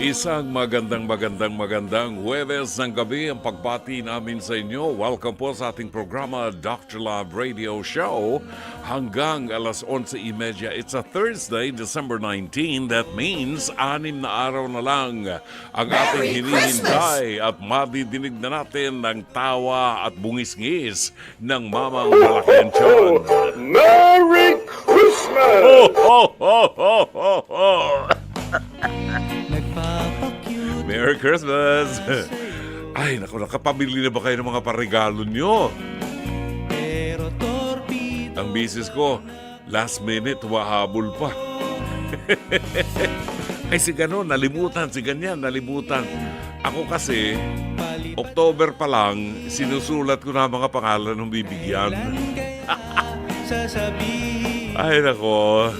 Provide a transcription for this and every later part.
Isang magandang Huwebes ng gabi ang pagbati namin sa inyo. Welcome po sa ating programa Dr. Love Radio Show hanggang alas 11:30. It's a Thursday, December 19. That means 6 na araw na lang ang ating hinihintay at madidinig na natin ng tawa at bungis-ngis ng mamang malaking tiyan. Merry Christmas! Ho, ho, ho, ho, ho, ho. Merry Christmas! Ay, naku, nakapamili na ba kayo ng mga paregalo nyo? Ang misis ko, last minute, wahabol pa. Ay, si gano'n, nalimutan, si ganyan, nalimutan. Ako kasi, October pa lang, sinusulat ko na mga pangalan ng bibigyan. Ay, nako.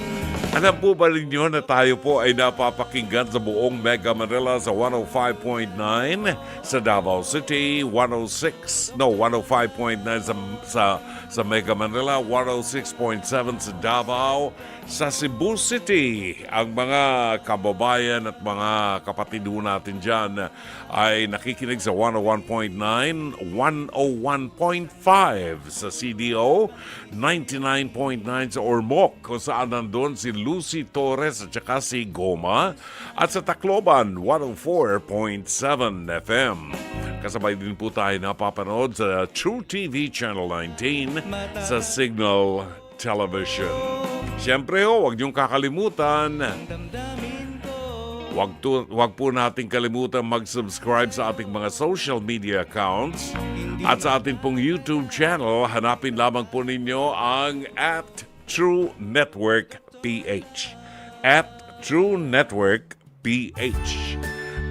Alam po ba ninyo na tayo po ay napapakinggan sa buong Mega Manila sa 105.9 sa Davao City, 105.9 sa Mega Manila, 106.7 sa Davao, sa Cebu City. Ang mga kababayan at mga kapatid natin dyan ay nakikinig sa 101.9, 101.5 sa CDO, 99.9 sa Ormoc, kung saan nandun si Lucy Torres at saka si Goma, at sa Tacloban 104.7 FM. Kasabay din po tayo napapanood sa True TV Channel 19 sa Signal Television. Siyempre huwag niyong kakalimutan, Huwag po nating kalimutan mag-subscribe sa ating mga social media accounts at sa ating pong YouTube channel. Hanapin lamang po ninyo ang @TrueNetworkPH. @TrueNetworkPH.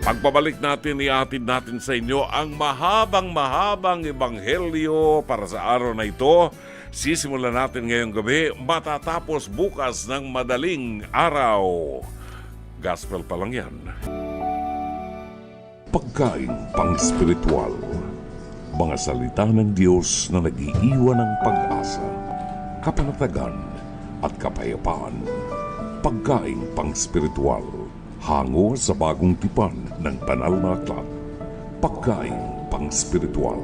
Pagbabalik natin, iatid natin sa inyo ang mahabang ebanghelyo para sa araw na ito. Sisimulan natin ngayong gabi, matatapos bukas ng madaling araw. Gospel pa lang yan. Pagkain pang-spiritual. Mga salita ng Diyos na nag-iiwan ng pag-asa, kapanatagan at kapayapaan. Pagkain pang-spiritual. Hango sa bagong tipan ng banal na aklat. Pagkain pang-spiritual.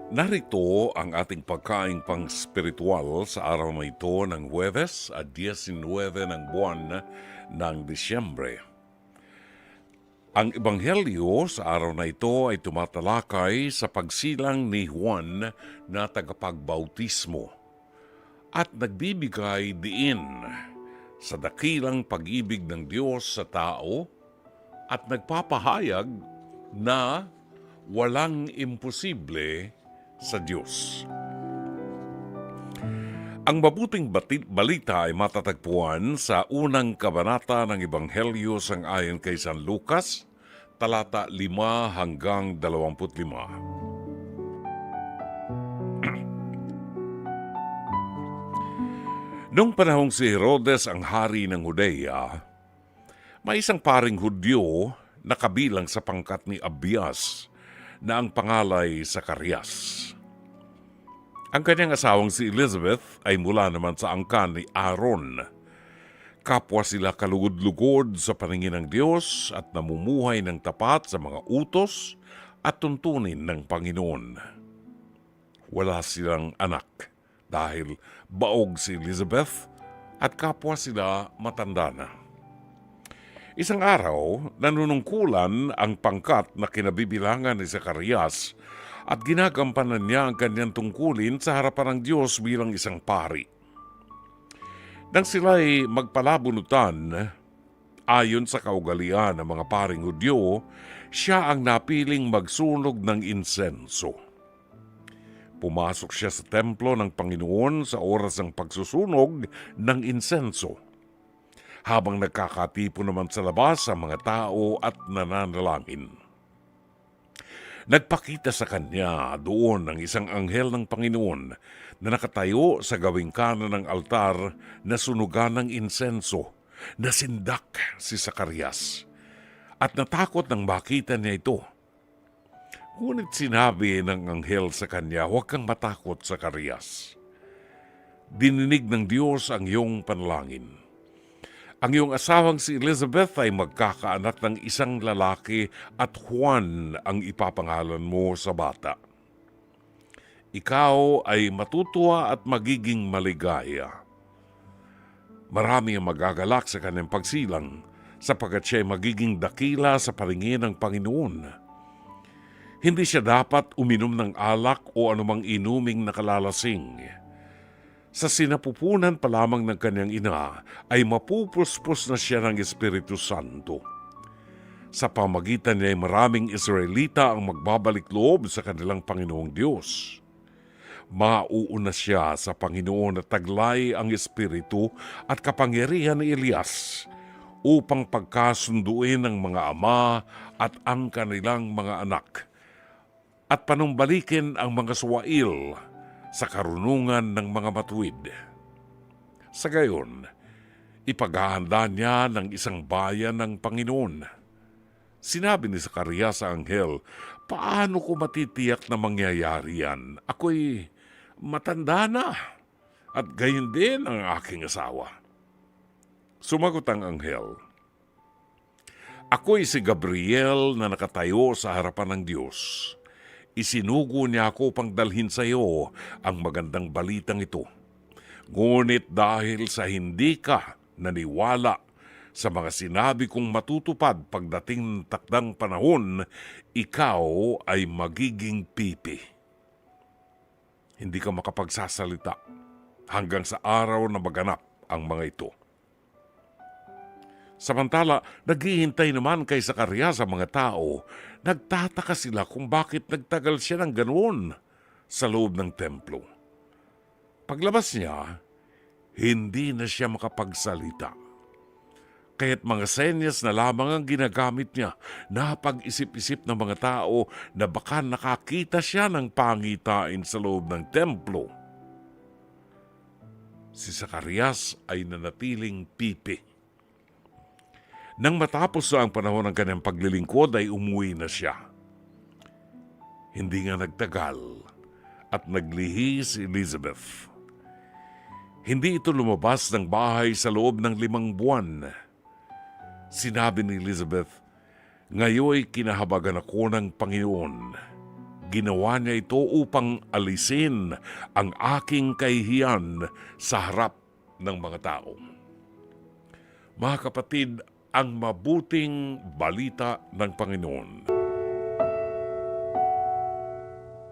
Narito ang ating pagkain pang spiritual sa araw na ito ng Huwebes at 19 ng buwan ng Disyembre. Ang ebanghelyo sa araw na ito ay tumatalakay sa pagsilang ni Juan na tagapagbautismo at nagbibigay diin sa dakilang pag-ibig ng Diyos sa tao at nagpapahayag na walang imposible sa Diyos. Ang mabuting balita ay matatagpuan sa unang kabanata ng Ebanghelyo sang-ayon kay San Lucas, talata 5 hanggang 25. Noong panahong si Herodes ang hari ng Judea, may isang paring Hudyo na kabilang sa pangkat ni Abias na ang pangalay Zacarias. Ang kanyang asawang si Elizabeth ay mula naman sa angkan ni Aaron. Kapwa sila kalugod-lugod sa paningin ng Diyos at namumuhay ng tapat sa mga utos at tuntunin ng Panginoon. Wala silang anak dahil baog si Elizabeth at kapwa sila matanda na. Isang araw, nanunungkulan ang pangkat na kinabibilangan ni Zacarias at ginagampanan niya ang kanyang tungkulin sa harapan ng Diyos bilang isang pari. Nang sila'y magpalabunutan, ayon sa kaugalian ng mga paring Hudyo, siya ang napiling magsunog ng insenso. Pumasok siya sa templo ng Panginoon sa oras ng pagsusunog ng insenso, habang nagkakatipon naman sa labas ang mga tao at nananalangin. Nagpakita sa kanya doon ang isang anghel ng Panginoon na nakatayo sa gawing kanan ng altar na sunugan ng insenso, na sindak si Zacarias. At natakot nang makita niya ito. Ngunit sinabi ng anghel sa kanya, "Huwag kang matakot, Zacarias. Dininig ng Diyos ang iyong panalangin. Ang iyong asawang si Elizabeth ay magkakaanak ng isang lalaki at Juan ang ipapangalan mo sa bata. Ikaw ay matutuwa at magiging maligaya. Marami ang magagalak sa kanyang pagsilang sapagkat siya ay magiging dakila sa paningin ng Panginoon. Hindi siya dapat uminom ng alak o anumang inuming nakalalasing. Sa sinapupunan pa lamang ng kanyang ina ay mapupuspos na siya ng Espiritu Santo. Sa pamagitan niya ay maraming Israelita ang magbabalik loob sa kanilang Panginoong Diyos. Mauuna siya sa Panginoon at taglay ang Espiritu at kapangyarihan ni Elias upang pagkasunduin ng mga ama at ang kanilang mga anak at panumbalikin ang mga suwail sa karunungan ng mga matuwid. Sa gayon, ipaghahanda niya ng isang bayan ng Panginoon. Sinabi ni Zacarias sa anghel, "Paano ko matitiyak na mangyayari yan? Ako'y matanda na at gayon din ang aking asawa." Sumagot ang anghel, "Ako'y si Gabriel na nakatayo sa harapan ng Diyos. Isinugo niya ako upang dalhin sa iyo ang magandang balitang ito. Ngunit dahil sa hindi ka naniwala sa mga sinabi kong matutupad pagdating ng takdang panahon, ikaw ay magiging pipi. Hindi ka makapagsasalita hanggang sa araw na maganap ang mga ito." Samantala, naghihintay naman kay Zacarias sa mga tao. Nagtataka sila kung bakit nagtagal siya ng ganoon sa loob ng templo. Paglabas niya, hindi na siya makapagsalita. Kaya't mga senyas na lamang ang ginagamit niya. Napag-isip-isip ng mga tao na baka nakakita siya ng pangitain sa loob ng templo. Si Zacarias ay nanatiling pipi. Nang matapos na ang panahon ng kanyang paglilingkod ay umuwi na siya. Hindi nga nagtagal at naglihi si Elizabeth. Hindi ito lumabas ng bahay sa loob ng 5 buwan. Sinabi ni Elizabeth, "Ngayoy kinahabagan ako ng Panginoon. Ginawa niya ito upang alisin ang aking kahihiyan sa harap ng mga tao." Mga kapatid, ang mabuting balita ng Panginoon.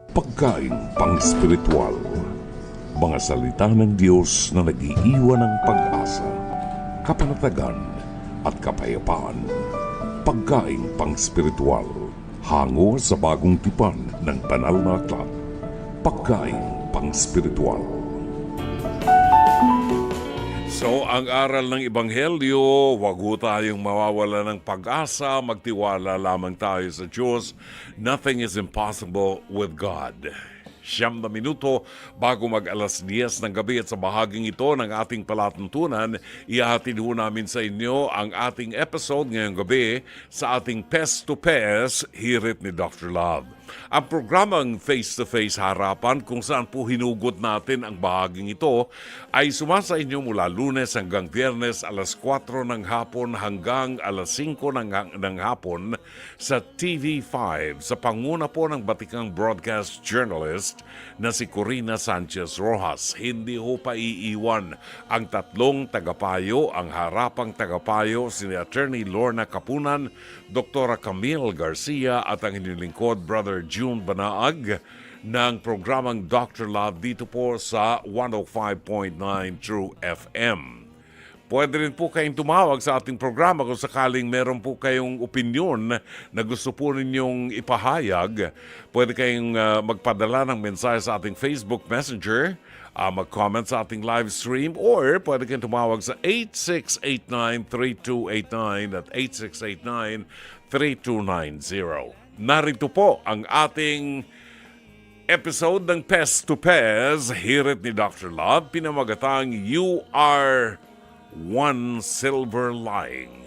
Pagkaing pang-spiritual. Mga salita ng Diyos na nag-iiwan ng pag-asa, kapanatagan at kapayapaan. Pagkaing pang-spiritual. Hango sa bagong tipan ng banal na aklat. Pagkaing pang-spiritual. So, ang aral ng Ebanghelyo, wag ho tayong mawawala ng pag-asa, magtiwala lamang tayo sa Diyos. Nothing is impossible with God. 9 minuto bago mag-alas 10 ng gabi at sa bahaging ito ng ating palatuntunan, ihahatid ho namin sa inyo ang ating episode ngayong gabi sa ating Pest to Pest, Hirit ni Dr. Love. Ang programang Face-to-Face Harapan kung saan po hinugot natin ang bahaging ito ay sumasa inyo mula Lunes hanggang Biyernes alas 4 ng hapon hanggang alas 5 ng hapon sa TV5 sa panguna po ng batikang broadcast journalist na si Corina Sanchez Rojas. Hindi ho pa iiwan ang tatlong tagapayo, ang harapang tagapayo si Attorney Lorna Kapunan, Dr. Camille Garcia at ang inyong lingkod, Brother June Banaag ng programang Dr. Love dito po sa 105.9 True FM. Pwede rin po kayong tumawag sa ating programa kung sakaling meron po kayong opinyon na gusto po ninyong ipahayag. Pwede kayong magpadala ng mensahe sa ating Facebook Messenger, mag-comment sa ating live stream, or pwede kayong tumawag sa 8689-3289 at 8689-3290. Narito po ang ating episode ng Pest to Pest, Hirit ni Dr. Love, pinamagatang You Are One Silver Line.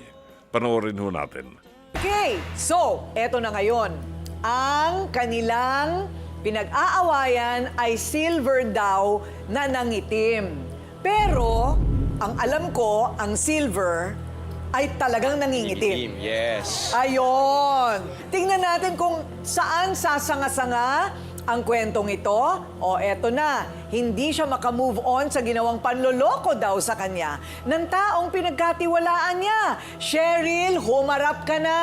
Panoorin ho natin. Okay, so, eto na ngayon. Ang kanilang pinag-aawayan ay silver daw na nangitim. Pero, ang alam ko, ang silver ay talagang nangingitim. Yes. Ayon. Tingnan natin kung saan sasanga-sanga ang kwentong ito. O eto na, hindi siya makamove on sa ginawang panloloko daw sa kanya ng taong pinagkatiwalaan niya. Cheryl, humarap ka na.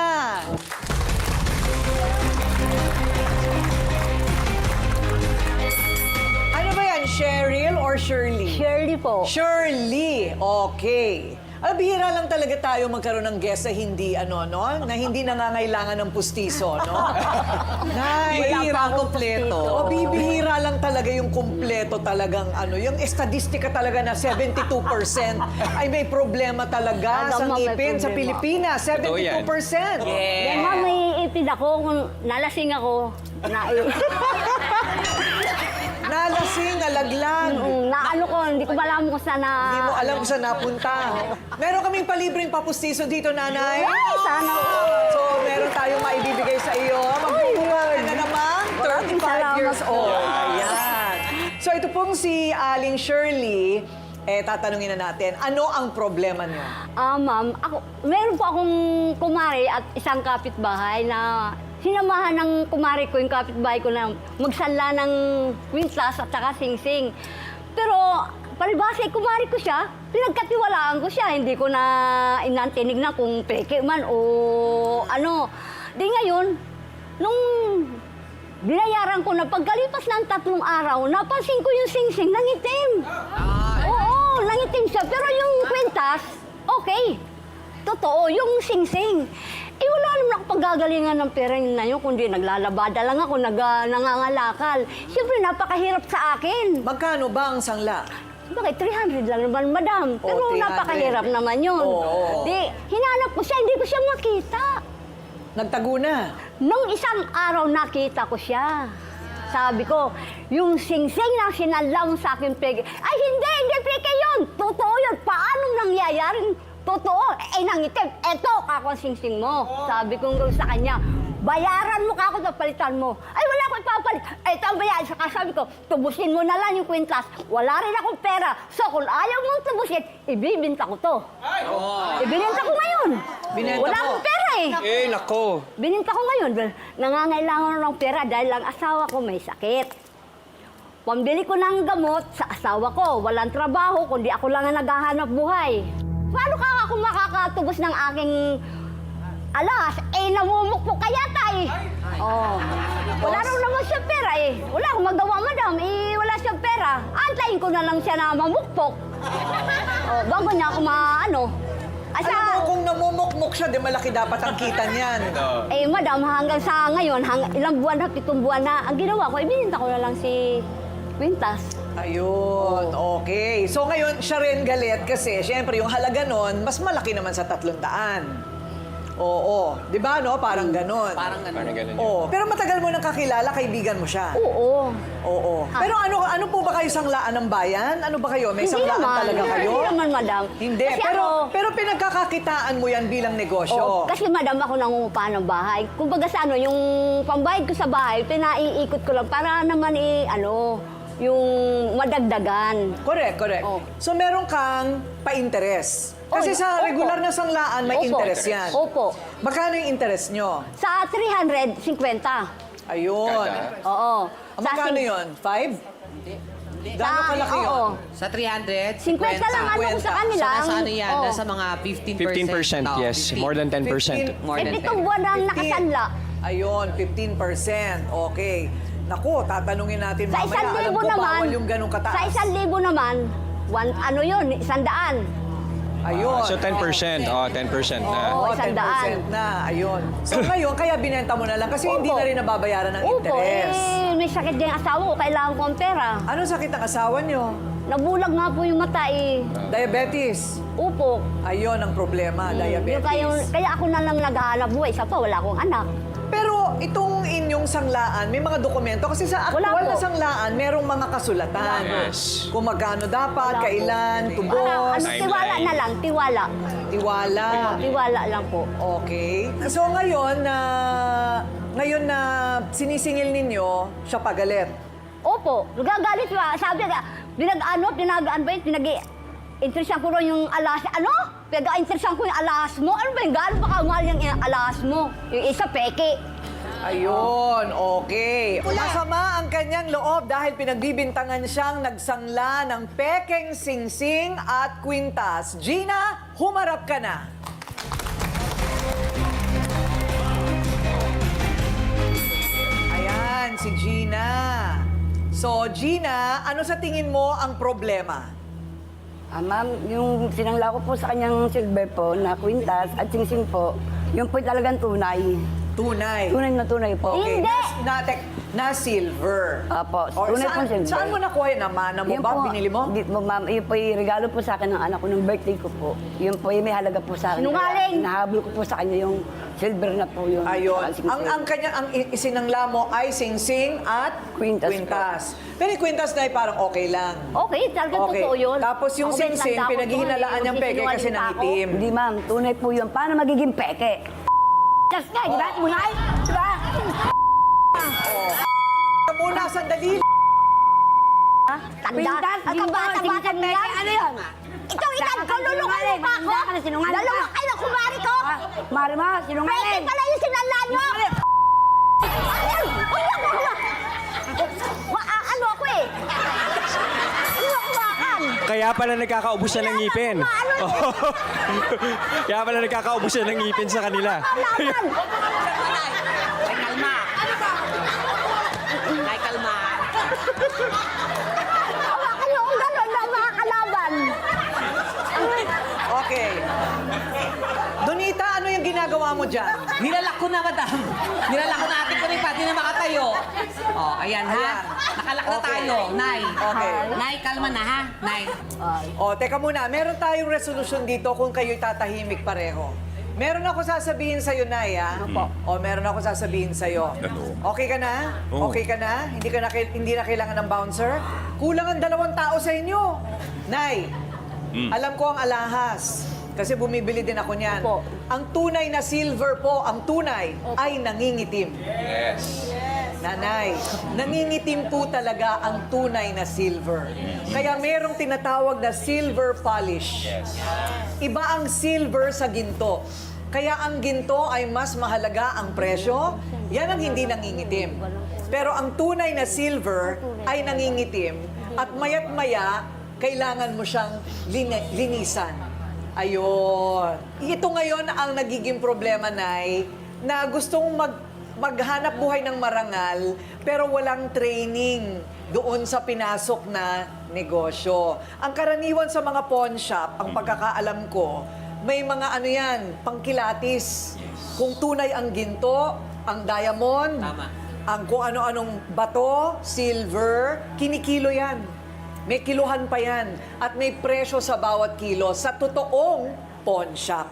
Ano ba yan, Cheryl or Shirley? Shirley po. Shirley, okay. Bihira lang talaga tayo magkaroon ng guest na hindi, na hindi nangangailangan ng pustiso, no? Bihira kompleto. O, bibihira lang talaga yung kompleto talagang, yung estadistika talaga na 72% ay may problema talaga sa Talagang may ngipin sa problema. Pilipinas. 72%. Yan nga may ipin ako, kung nalasing ako, Nalasing, nalaglag. naano ko, hindi ko malaman kung saan na... Hindi mo alam kung saan napunta. Meron kaming palibreng papustiso dito, nanay. Ay, sana. So, meron tayong maibibigay sa iyo. Magbubuka ka na naman. 35 years old. Ayan. So, ito pong si Aling Shirley, tatanungin na natin, ano ang problema niyo? Ma'am, meron po akong kumari at isang kapitbahay na sinamahan ng kumari ko yung kapitbahay ko na magsanla ng kwintas at saka singsing. Pero palibasa, kumari ko siya, pinagkatiwalaan ko siya, hindi ko na inantinig na kung peke man o ano. Di ngayon, nung binayaran ko na pagkalipas ng 3 araw, napansin ko yung singsing nangitim. Oo, nangitim siya. Pero yung kwintas, okay. Totoo, yung singsing. Wala naman ako paggagalingan ng pera na yun, kundi naglalabada lang ako, nangangalakal. Siyempre, napakahirap sa akin. Magkano ba ang sangla? Bakit? 300 lang naman, madam. Pero 300. napakahirap naman yun. Oo. Di, hinanap ko siya, hindi ko siya makita. Nagtago na. Nung isang araw nakita ko siya. Sabi ko, yung singsing na sinalaw sa akin peke. Ay, hindi peke yun. Totoo yun. Paano nangyayaring totoo? Nangitim. Eto, ako ang singsing mo. Sabi ko sa kanya, bayaran mo ka ako sa palitan mo. Ay, wala akong ipapalit. Ito ang bayaran. Saka sabi ko, tubusin mo na lang yung kwintas. Wala rin akong pera. So, kung ayaw mong tubusin, ibibinta ko to. Ibinenta ko ngayon. Binenta Wala mo? akong pera eh. Nako. Bininta ko ngayon. Nangangailangan ng pera dahil ang asawa ko may sakit. Pambili ko ng gamot sa asawa ko. Walang trabaho, kundi ako lang ang naghahanap buhay. Paano ka ako makakatubos ng aking alas? Namumukpok ka yata eh. Oh. Wala raw naman siya pera eh. Wala akong magawa, madam. Wala siyang pera. Antayin ko na lang siya na mamukpok. Bago niya ako Alam mo, kung namumukmuk siya, di malaki dapat ang kita niyan. Madam, hanggang sa ngayon, ilang buwan na, 7 buwan na, ang ginawa ko, ibininta ko na lang si Quintas. Ayun, okay. So ngayon, siya rin galit kasi syempre yung halaga nun, mas malaki naman sa 300. Oo. Di ba, no? Parang ganon. Parang ganun. Oo. Pero matagal mo nang kakilala, kaibigan mo siya. Oo. Oo. Pero ano po ba kayo sanglaan ng bayan? Ano ba kayo? May sanglaan talaga kayo? Hindi naman, madam. Hindi. Kasi Pero pinagkakakitaan mo yan bilang negosyo. kasi madam, ako nangungupahan ng bahay. Kumbaga sa yung pambayad ko sa bahay, pinaiikot ko lang para naman yung madagdagan. Correct. Oh. So meron kang pa-interes. Kasi sa Opo. regular na sanglaan, may Opo. interes yan. Opo. Magkano yung interes nyo? Sa 350. Ayun. Oo. Magkano yun? 5? Gano'ng kalaki yun? Oo. Sa 300, 50 lang ano ko sa kanila. So, nasa ano yan? Oo. Nasa mga 15%. 15%, yes. More than 10%. 15. More than 10. 7 buwan na nakasanla. Ayun, 15%. Okay. Naku, tatanungin natin Sa mamaya. 1,000 Alam ko, naman, bawal yung ganong kataas. sa 1,000 naman, 100. Ayun. So 10%. 10% na. Oo. Oo, 100. 10% na. Ayun. So ngayon, kaya binenta mo na lang kasi hindi Opo. na rin nababayaran ng Opo, interes. may sakit din yung asawa ko, kailangan ko ang pera. Anong sakit ng asawa nyo? Nabulag nga po yung mata eh. Diabetes. Upo. Ayun ang problema, diabetes. Kaya ako na lang naghahanap buhay. Isa pa, wala akong anak. Pero itong inyong sanglaan, may mga dokumento. Kasi sa Wala actual po. na sanglaan, merong mga kasulatan. Yes. Kung magkano dapat, Wala po. kailan, Parang, tubos, tiwala na lang, tiwala. tiwala. Tiwala lang po. Okay. So ngayon na sinisingil ninyo, siya pagalit. Opo, nagagalit ba? Sabi ka, pinag-ano ba yun? interesan ko rin yung alas. Ano? Interesan ko yung alas mo. Ano ba yung gano'n ba kamahal yung alas mo? Yung isa, peke. Ayun, okay. Masama ang kanyang loob dahil pinagbibintangan siyang nagsangla ng pekeng singsing at kwintas. Gina, humarap ka na. Ayan, si Gina. So, Gina, ano sa tingin mo ang problema? Ma'am, yung sinangla ko po sa kanyang silver po na kwintas at singsing po, yun po talagang tunay. Tunay. Tunay na tunay po. Okay, Hindi. na silver. Apo, Or tunay po silver. saan mo nakuha yun? Namana mo Yun ba? po, Binili mo? Di po, ma'am. Yun po yung regalo po sa akin ng anak ko ng birthday ko po. Yun po yung may halaga po sa akin. Sinungaling! Kaya Nahabol ko po sa kanya yung silver na po yun. Ayun. Singsing. Ang isinangla mo ay singsing at Kwintas Pero yung kwintas na ay parang okay lang. Okay, talagang Okay. totoo yun. Tapos yung Ako din, singsing, tanda ko pinaghihinalaan to, niyang peke kasi magsisinungaling pa ako. nangitim. Hindi, ma'am. Tunay po yun. Paano magiging peke? Just nga, di ba? Tunay? Di ba? Muna, sandali. Tanda. Kwintas, Ang kabata-bata mo yan. Ano yun? Ikaw, ilan ka, lulungan mo pa ako. Hindi ka na sinungaling Dalawa ka. kayo, kumari ko. Mari ma, Pwede sinungaling. pala yung sinala nyo. Ano ako eh? Ano ako wakan? Kaya pala nagkakaubos siya ng ngipin. Oo. Kaya pala nagkakaubos siya ng ngipin sa kanila. Kalaban. Ay, kalma. Hawakan nyo kung gano'n na mga kalaban. Okay. Donita, ano yung ginagawa mo dyan? Nilalak ko na, madam. Nilalak ko na ating ko rin pati na makatayo. Oh, ayan ha. Nakalak na Okay. tayo. Nay. Okay. Nay, kalma na ha. Nay. O, teka muna. Meron tayong resolusyon dito kung kayo'y tatahimik pareho. Meron ako sasabihin sa'yo, Nay, ha? O, meron ako sasabihin sa'yo. Ano? Okay ka na? Oo. Okay ka na? Hindi na kailangan ng bouncer? Kulang ang 2 tao sa inyo. Nay, alam ko ang alahas. Kasi bumibili din ako niyan. Opo. Ang tunay na silver po, ang tunay, ay nangingitim. Yes. Nanay, nangingitim po talaga ang tunay na silver. Kaya merong tinatawag na silver polish. Iba ang silver sa ginto. Kaya ang ginto ay mas mahalaga ang presyo, yan ang hindi nangingitim. Pero ang tunay na silver ay nangingitim at mayat maya, kailangan mo siyang linisan. Ayun. Ito ngayon ang nagiging problema, Nay, na gustong maghanap buhay ng marangal pero walang training doon sa pinasok na negosyo. Ang karaniwan sa mga pawn shop, ang pagkakaalam ko, may mga ano yan, pangkilatis. Kung tunay ang ginto, ang diamond, ang kung ano-anong bato, silver, kinikilo yan. May kiluhan pa yan. At may presyo sa bawat kilo sa totoong pawn shop.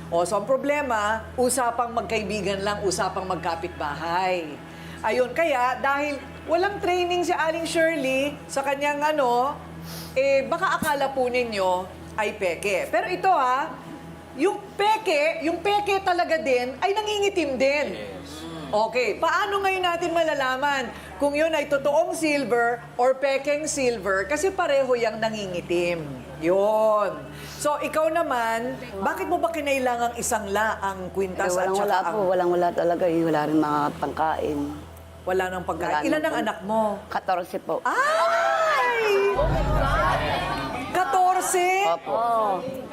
O, so ang problema, usapang magkaibigan lang, usapang magkapitbahay. Ayun, kaya dahil walang training si Aling Shirley sa kanyang baka akala po ninyo ay peke. Pero ito yung peke talaga din ay nangingitim din. Okay, paano ngayon natin malalaman kung yun ay totoong silver or pekeng silver kasi pareho yang nangingitim. Yun. So, ikaw naman, bakit mo ba kinailangang isangla ang kwintas at Walang-wala saka po, walang-wala talaga. Wala rin mga pangkain. wala nang pagkain? Wala Ilan nang ang anak mo? 14 po. Ay! 14? Opo.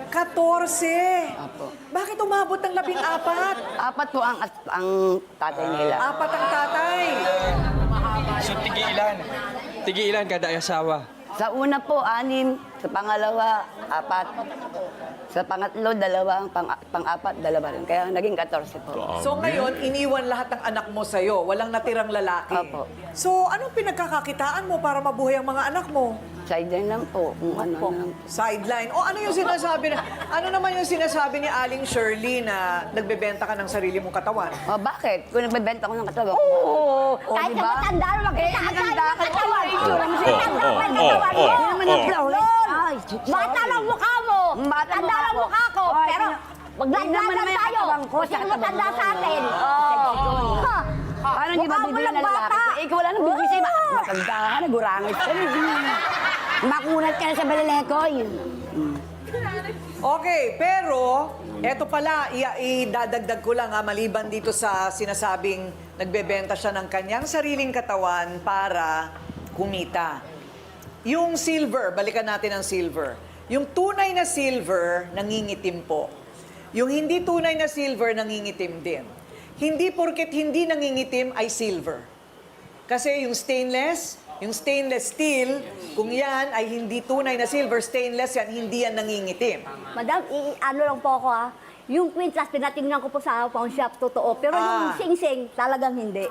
14? Opo. Bakit umabot ng 14? 4 po ang tatay nila. 4 ang tatay. So, tigilan kada asawa. Sa una po, 6. Sa pangalawa, 4. Sa pangatlo, 2. Pang-apat, 2 rin. Kaya naging 14 po. So ngayon, iniwan lahat ng anak mo sa'yo. Walang natirang lalaki. Apo. So anong pinagkakakitaan mo para mabuhay ang mga anak mo? Sideline lang po. Kung ano lang. Sideline. O ano yung sinasabi ano naman yung sinasabi ni Aling Shirley na nagbebenta ka ng sarili mong katawan? O bakit? Kung nagbebenta ko ng katawan. Oo. O, Kahit diba? na matanda na magkita ka Maganda ka katawan. itsura mo. Hindi naman ang flawless. Ay, Bata lang mukha mo. Bata Tanda lang mukha mukha ko. ko. Ay, Pero tingnan mo maglandalan naman yung tayo. katawan ko, Kung sino sa matanda katawan sa mo. atin. Oo. Ha. Paano hindi Mukha mo mabibili lang ng lalaki? bata. Ikaw wala nang bibisi. Matanda ka, nagurangis ka. Makunat ka na sa balalekoy. Okay, pero eto pala, idadagdag ko lang maliban dito sa sinasabing nagbebenta siya ng kanyang sariling katawan para kumita. Yung silver, balikan natin ang silver. Yung tunay na silver, nangingitim po. Yung hindi tunay na silver, nangingitim din. Hindi porket hindi nangingitim ay silver. Kasi yung stainless steel, kung yan ay hindi tunay na silver, stainless yan, hindi yan nangingitim. Madam, ano lang po ako yung quintas, pinatingnan ko po sa pawn shop, totoo. Pero yung sing-sing, talagang hindi.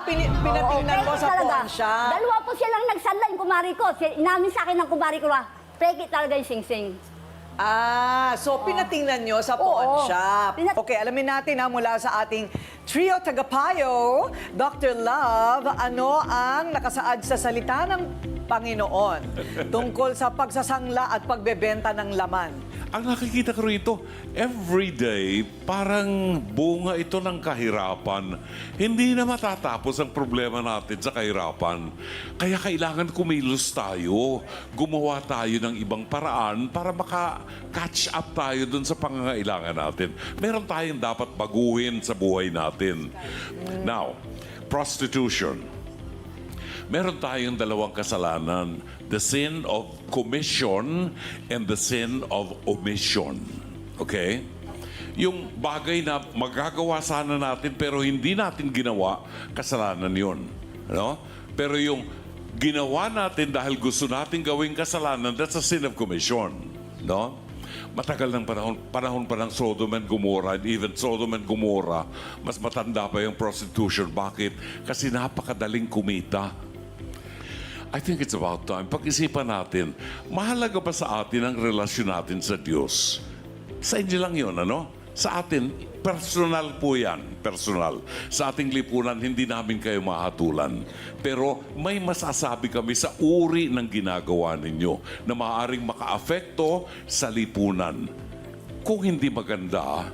Pinatingnan Oo, ko sa talaga. pawn shop. Dalawa po silang nagsanla yung kumari ko. Inamin sa akin ng kumari ko peke talaga yung sing-sing. So pinatingnan nyo sa pawn Oo. shop. Okay, alamin natin mula sa ating trio tagapayo, Dr. Love, ano ang nakasaad sa salita ng Panginoon tungkol sa pagsasangla at pagbebenta ng laman? Ang nakikita ko rito, everyday, parang bunga ito ng kahirapan. Hindi na matatapos ang problema natin sa kahirapan. Kaya kailangan kumilos tayo. Gumawa tayo ng ibang paraan para maka-catch up tayo dun sa pangangailangan natin. Meron tayong dapat baguhin sa buhay natin. Now, prostitution. Meron tayong dalawang kasalanan. The sin of commission and the sin of omission. Okay? Yung bagay na magagawa sana natin pero hindi natin ginawa, kasalanan yun. Ano? Pero yung ginawa natin dahil gusto natin gawing kasalanan, that's a sin of commission. No? Matagal ng panahon pa ng Sodom and Gomorrah, and even Sodom and Gomorrah, mas matanda pa yung prostitution. Bakit? Kasi napakadaling kumita. I think it's about time. Pag-isipan natin, mahalaga ba sa atin ang relasyon natin sa Diyos? Sa inyo lang yun, ano? Sa atin, personal po yan. Personal. Sa ating lipunan, hindi namin kayo mahatulan. Pero may masasabi kami sa uri ng ginagawa ninyo na maaaring maka-apekto sa lipunan. Kung hindi maganda,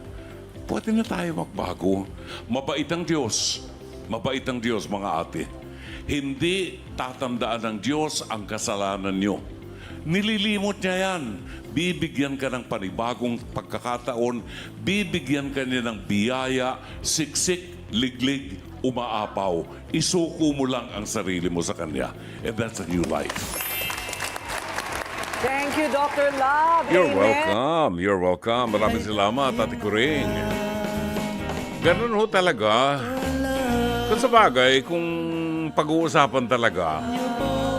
pwede na tayo magbago. Mabait ang Diyos. Mabait ang Diyos, mga ate. Hindi tatandaan ng Diyos ang kasalanan nyo. Nililimot niya yan. Bibigyan ka ng panibagong pagkakataon. Bibigyan ka niya ng biyaya, siksik, liglig, umaapaw. Isuko mo lang ang sarili mo sa Kanya. And that's a new life. Thank you, Dr. Love. You're Amen. welcome. You're welcome. Maraming salamat, Ate Kuring. Ganun ho talaga. Kung sa bagay, kung pag-uusapan talaga,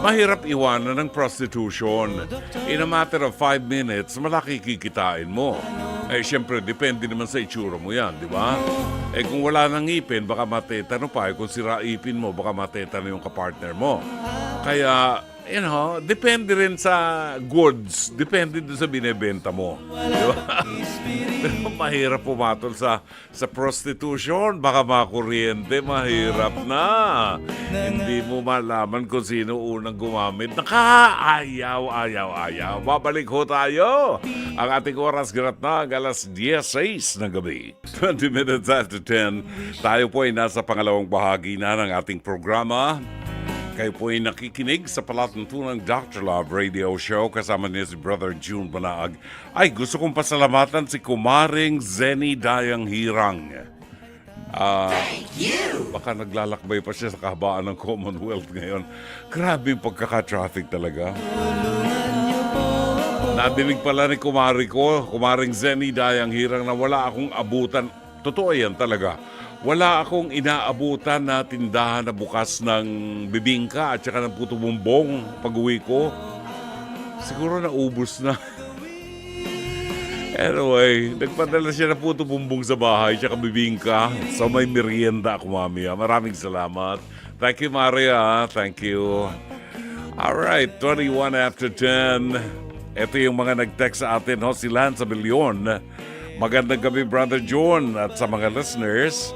mahirap iwanan ng prostitution. In a matter of 5 minutes, malaki kikitain mo. Eh, siyempre, depende naman sa itsura mo yan, di ba? Eh, kung wala nang ipin, baka matetano pa. Eh, kung sira ipin mo, baka matetano yung kapartner mo. Kaya, you know, depende rin sa goods. Depende din sa binebenta mo. Di ba? Pero mahirap pumatol sa prostitution. Baka makuryente, mahirap na. Hindi mo malaman kung sino unang gumamit. Ayaw. Babalik ho tayo. Ang ating oras ganap na alas 10:06 ng gabi. 20 minutes after 10. Tayo po ay nasa pangalawang bahagi na ng ating programa. Kayo po ay nakikinig sa palatuntunang Dr. Love Radio Show kasama niya si Brother June Banaag. Ay, gusto kong pasalamatan si Kumaring Zenny Dayang Hirang. Thank you! Baka naglalakbay pa siya sa kahabaan ng Commonwealth ngayon. Grabe yung pagkaka-traffic talaga. Nadinig pala ni Kumaring Zenny Dayang Hirang na wala akong abutan. Totoo yan talaga. Wala akong inaabutan na tindahan na bukas ng bibingka at saka ng puto bumbong pag-uwi ko. Siguro naubos na. Anyway, nagpadala siya ng puto bumbong sa bahay at saka bibingka. So may merienda ako mamaya. Maraming salamat. Thank you, Maria. Thank you. Alright, 21 after 10. Ito yung mga nag-text sa atin. Si Lance Abelion. Magandang gabi, Brother John. At sa mga listeners,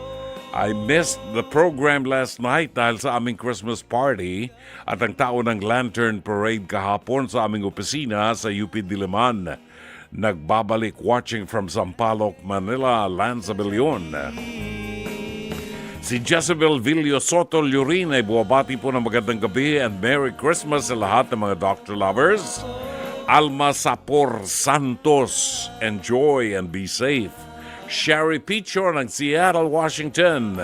I missed the program last night dahil sa aming Christmas party at ang taon ng Lantern Parade kahapon sa aming opisina sa UP Diliman. Nagbabalik watching from Sampaloc, Manila, Lance Abelion. Si Jezebel Villo Soto Lurin ay buwabati po ng magandang gabi and Merry Christmas sa lahat ng mga doctor lovers. Alma Sapor Santos, enjoy and be safe. Sherry Pichor ng Seattle, Washington.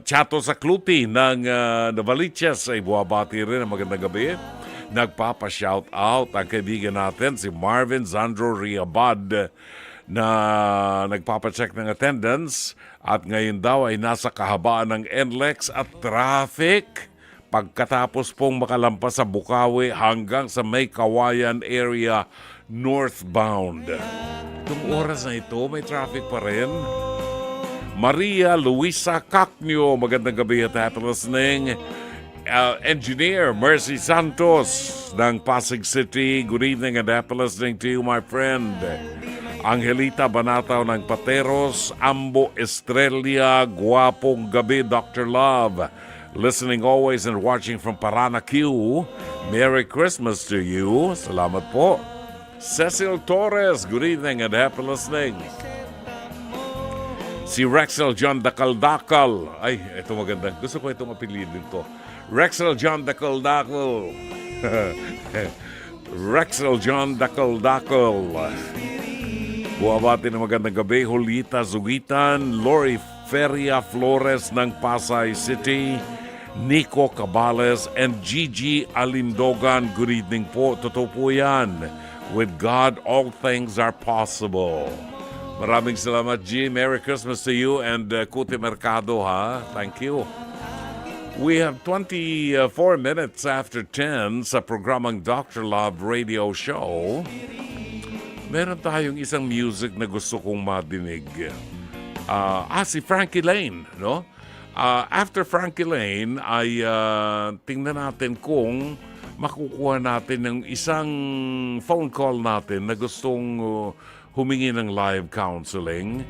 Chato Sakluti ng Novaliches ay buwabati rin ng magandang gabi. Nagpapa-shout out ang kaibigan natin si Marvin Zandro Riabad na nagpapacheck ng attendance at ngayon daw ay nasa kahabaan ng NLEX at traffic pagkatapos pong makalampas sa Bukawi hanggang sa May Kawayan area northbound. Itong oras na ito, may traffic pa rin. Maria Luisa Cacnio, magandang gabi at happy listening. Engineer Mercy Santos ng Pasig City, good evening and happy listening to you, my friend. Angelita Banataw ng Pateros, Ambo Estrella, guwapong gabi, Dr. Love. Listening always and watching from Paranaque. Merry Christmas to you. Salamat po. Cecil Torres, good evening and happy listening. Si Rexel John Dakaldakal. Ay, ito maganda. Gusto ko itong apelyido to. Rexel John Dakaldakal. Rexel John Dakaldakal. Buwabati ng magandang gabi. Julita Zugitan, Lori Feria Flores ng Pasay City, Nico Cabales, and Gigi Alindogan. Good evening po. Totoo po yan. With God, all things are possible. Maraming salamat, G. Merry Christmas to you and Kuti Mercado, ha? Thank you. We have 24 minutes after 10 sa programang Dr. Love Radio Show. Meron tayong isang music na gusto kong madinig. Si Frankie Lane, no? After Frankie Lane ay tingnan natin kung makukuha natin ng isang phone call natin na gustong humingi ng live counseling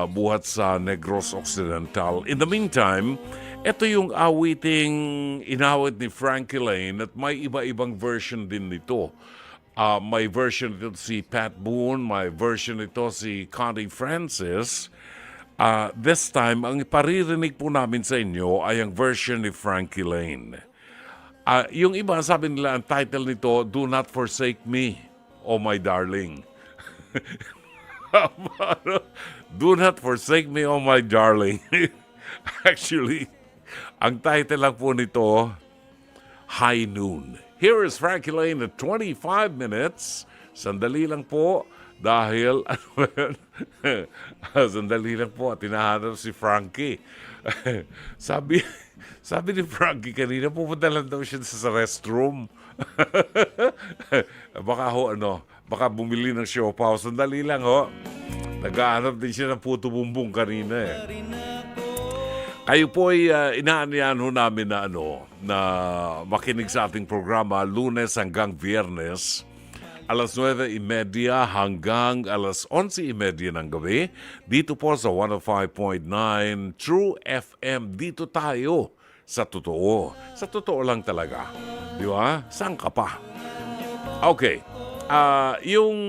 buhat sa Negros Occidental. In the meantime, ito yung awiting inawit ni Frankie Lane at may iba-ibang version din nito. May version ito si Pat Boone, may version ito si Connie Francis. This time, ang iparirinig po namin sa inyo ay ang version ni Frankie Lane. Yung iba, sabi nila, ang title nito, Do Not Forsake Me, Oh My Darling. Do Not Forsake Me, Oh My Darling. Actually, ang title lang po nito, High Noon. Here is Frankie Lane at 25 minutes. Sandali lang po dahil sandali lang po, tinahanap si Frankie. sabi ni Frankie kanina, pupunta lang daw siya sa restroom. Baka bumili ng siopaw. Sandali lang ho. Naghahanap din siya ng puto bumbong kanina eh. Kayo po ay inaanyahan ho namin na makinig sa ating programa Lunes hanggang Biyernes, alas 9:30 hanggang alas 11:30 ng gabi, dito po sa 105.9 True FM. Dito tayo sa totoo. Sa totoo lang talaga. Di ba? Saan ka pa? Okay. Yung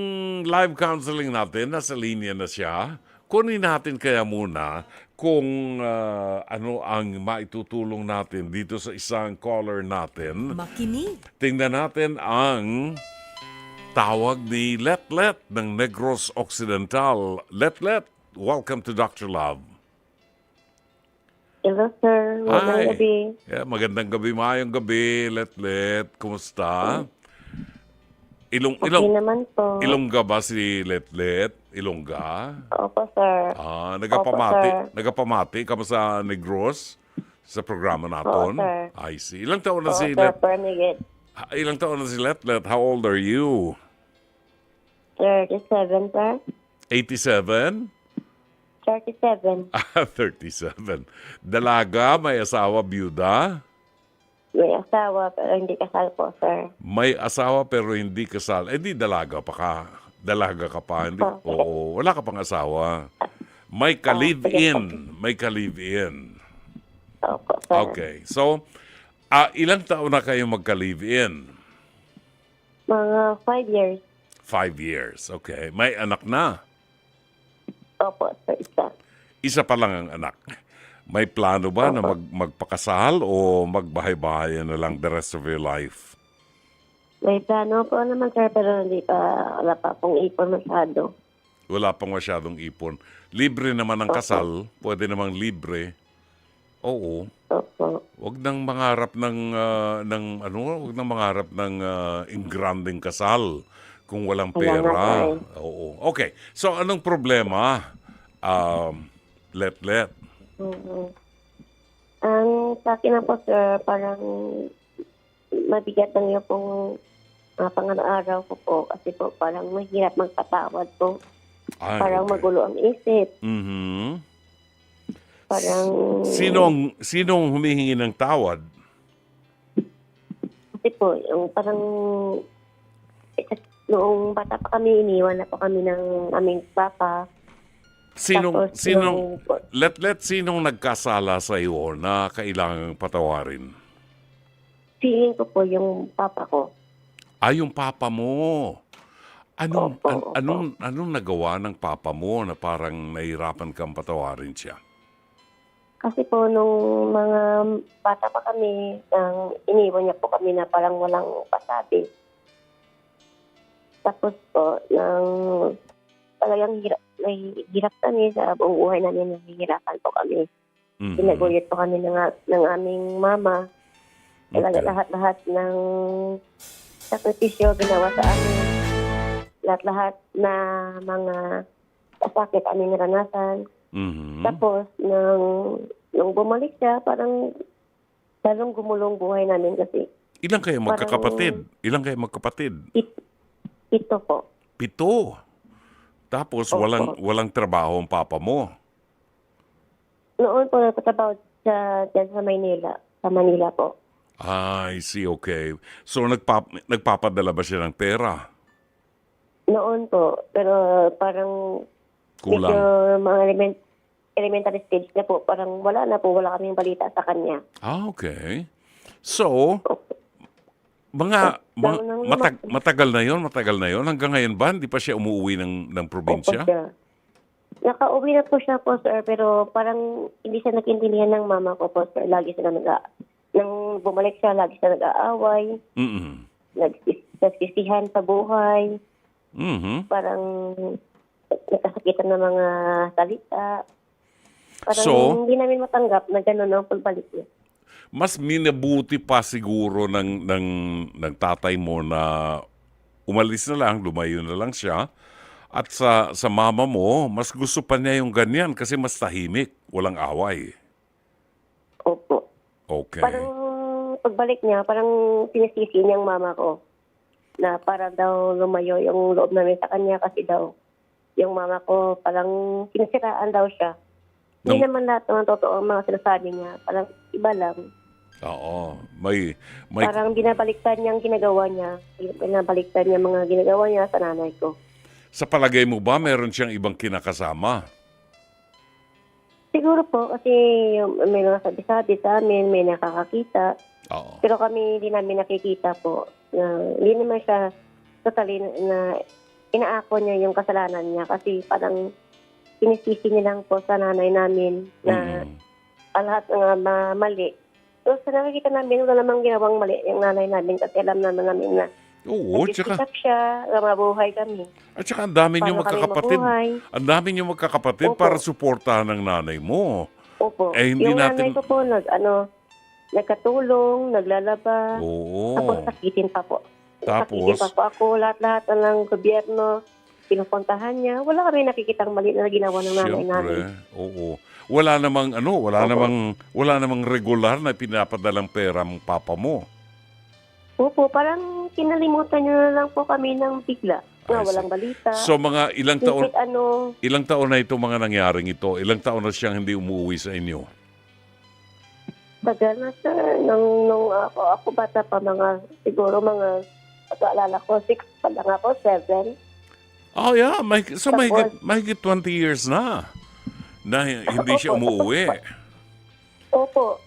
live counseling natin, nasa linya na siya. Kunin natin kaya muna kung ano ang maitutulong natin dito sa isang caller natin. Makinig. Tingnan natin ang tawag ni Letlet ng Negros Occidental. Letlet, welcome to Dr. Love. Hello, sir. Magandang gabi. Yeah, magandang gabi, maayong gabi, Letlet. Kumusta? Okay naman po. Ilongga ba si Letlet? Ilongga? Opo, sir. Nagapamati ka ba sa Negros sa programa natin? Oo, sir. I see. Ilang taon na Oo, si sir, permigate. Ilang taon na si Letlet? How old are you? 37, sir. 87? 37. 37. Dalaga, may asawa, byuda? May asawa, pero hindi kasal po, sir. May asawa pero hindi kasal. Di dalaga pa ka. Dalaga ka pa. Hindi, oo, wala ka pang asawa. May ka-live-in. May ka-live-in. Opo, sir. Okay. So, ilang taon na kayo magka-live-in? Mga 5 years. 5 years. Okay. May anak na? Opo, sir, isa. Isa pa lang ang anak. May plano ba na magpakasal o magbahay-bahayan na lang the rest of your life? May plano po naman, sir, pero wala pa pong ipon masyado. Wala pang masyadong ipon. Libre naman ang kasal. Pwede namang libre. Oo. Opo. Huwag nang mangarap huwag nang mangarap ng ingranding kasal kung walang Kaya nga, pera. sir. Oo. Okay. So anong problema? Let. Mhm. Ang sa akin na po, sir, parang mabigat lang yung pong pang-araw ko po kasi po parang mahirap magpatawad po. Ay, Parang okay. magulo ang isip. Mhm. Parang Sinong humihingi ng tawad? kasi po, yung parang noong bata pa kami, iniwan na po kami ng aming papa. Sinong Tapos sinong nagkasala sa iyo na kailangang patawarin? feeling ko po yung papa ko. Yung papa mo. Opo. Anong nagawa ng papa mo na parang nahirapan kang patawarin siya? Kasi po, nung mga bata pa kami, iniwan niya po kami na parang walang pasabi. Tapos po, talagang hirap kami sa buong buhay namin, nahihirapan po kami. Mhm. Pinaguyot po kami ng aming mama. Talaga Okay. lahat-lahat ng sakripisyo ginawa sa amin. Lahat-lahat na mga sakit aming naranasan. Mhm. Tapos, nung bumalik siya, parang lalong gumulong buhay namin kasi Ilang kayo magkakapatid? Ilang kayo magkapatid? ito po. 7. Tapos Opo. walang trabaho ang papa mo. Noon po nagtatrabaho siya dyan sa Maynila. Sa Manila po. I see, okay. So nagpapadala ba siya ng pera? Noon po. Pero parang medyo Kulang. mga elementary stage na po. Parang wala na po. Wala kaming balita sa kanya. Okay. So, matagal na yon hanggang ngayon ba hindi pa siya umuwi ng probinsya? Opo, sir. Nakauwi na po siya po, sir. Pero parang hindi siya nakintindihan ng mama ko po, sir. Lagi sila nang bumalik siya, lagi siya nag-aaway. Mhm. Nagsisihan sa buhay. Mhm. Parang nagkasakitan ng mga salita. Parang So, hindi namin matanggap na gano'n ang pagbalik niya. mas minabuti pa siguro ng tatay mo na umalis na lang, lumayo na lang siya. At sa mama mo, mas gusto pa niya yung ganyan kasi mas tahimik, walang away. Opo. Okay. Parang pagbalik niya, parang sinisisi niyang mama ko na para daw lumayo yung loob namin sa kanya kasi daw yung mama ko parang sinisiraan daw siya. Hindi naman lahat ng totoo ang mga sinasabi niya. Parang iba lang. Oo. May Parang binabaliktad niya ang ginagawa niya. Binabaliktad niya mga ginagawa niya sa nanay ko. Sa palagay mo ba meron siyang ibang kinakasama? Siguro po kasi may mga sabi-sabi sa amin, may nakakakita. Oo. Pero kami hindi namin nakikita po. Hindi naman siya totally na inaako niya yung kasalanan niya kasi parang sinisisi niya lang po sa nanay namin na Mhm. lahat ng mali. So sa nakikita namin, wala namang ginawang mali yung nanay namin kasi alam naman namin na Oo, tsaka nag-isip siya, mabuhay kami. At saka ang dami niyong Paano kami magkakapatid. mabuhay? Ang dami niyong magkakapatid Opo. para suportahan ng nanay mo. Opo. Eh, hindi yung natin- nanay ko po, nagkatulong, naglalaba. Oo. Tapos sakitin pa po. Tapos? Sakitin pa po ako, lahat-lahat ng gobyerno, pinupuntahan niya. Wala kami nakikitang mali na ginawa ng nanay namin. Siyempre. Oo. Wala namang regular na pinapadalang pera ang papa mo. Opo, parang kinalimutan niyo na lang po kami ng bigla. I see. Walang balita. So mga ilang taon Kahit ilang taon na ito mga nangyaring ito? Ilang taon na siyang hindi umuwi sa inyo? tagal na sir. Nung ako bata pa, siguro mga, pag-aalala ko, 6 pa lang ako, 7. Oh yeah, so Tapos- mahigit 20 years na hindi siya umuwi. Opo.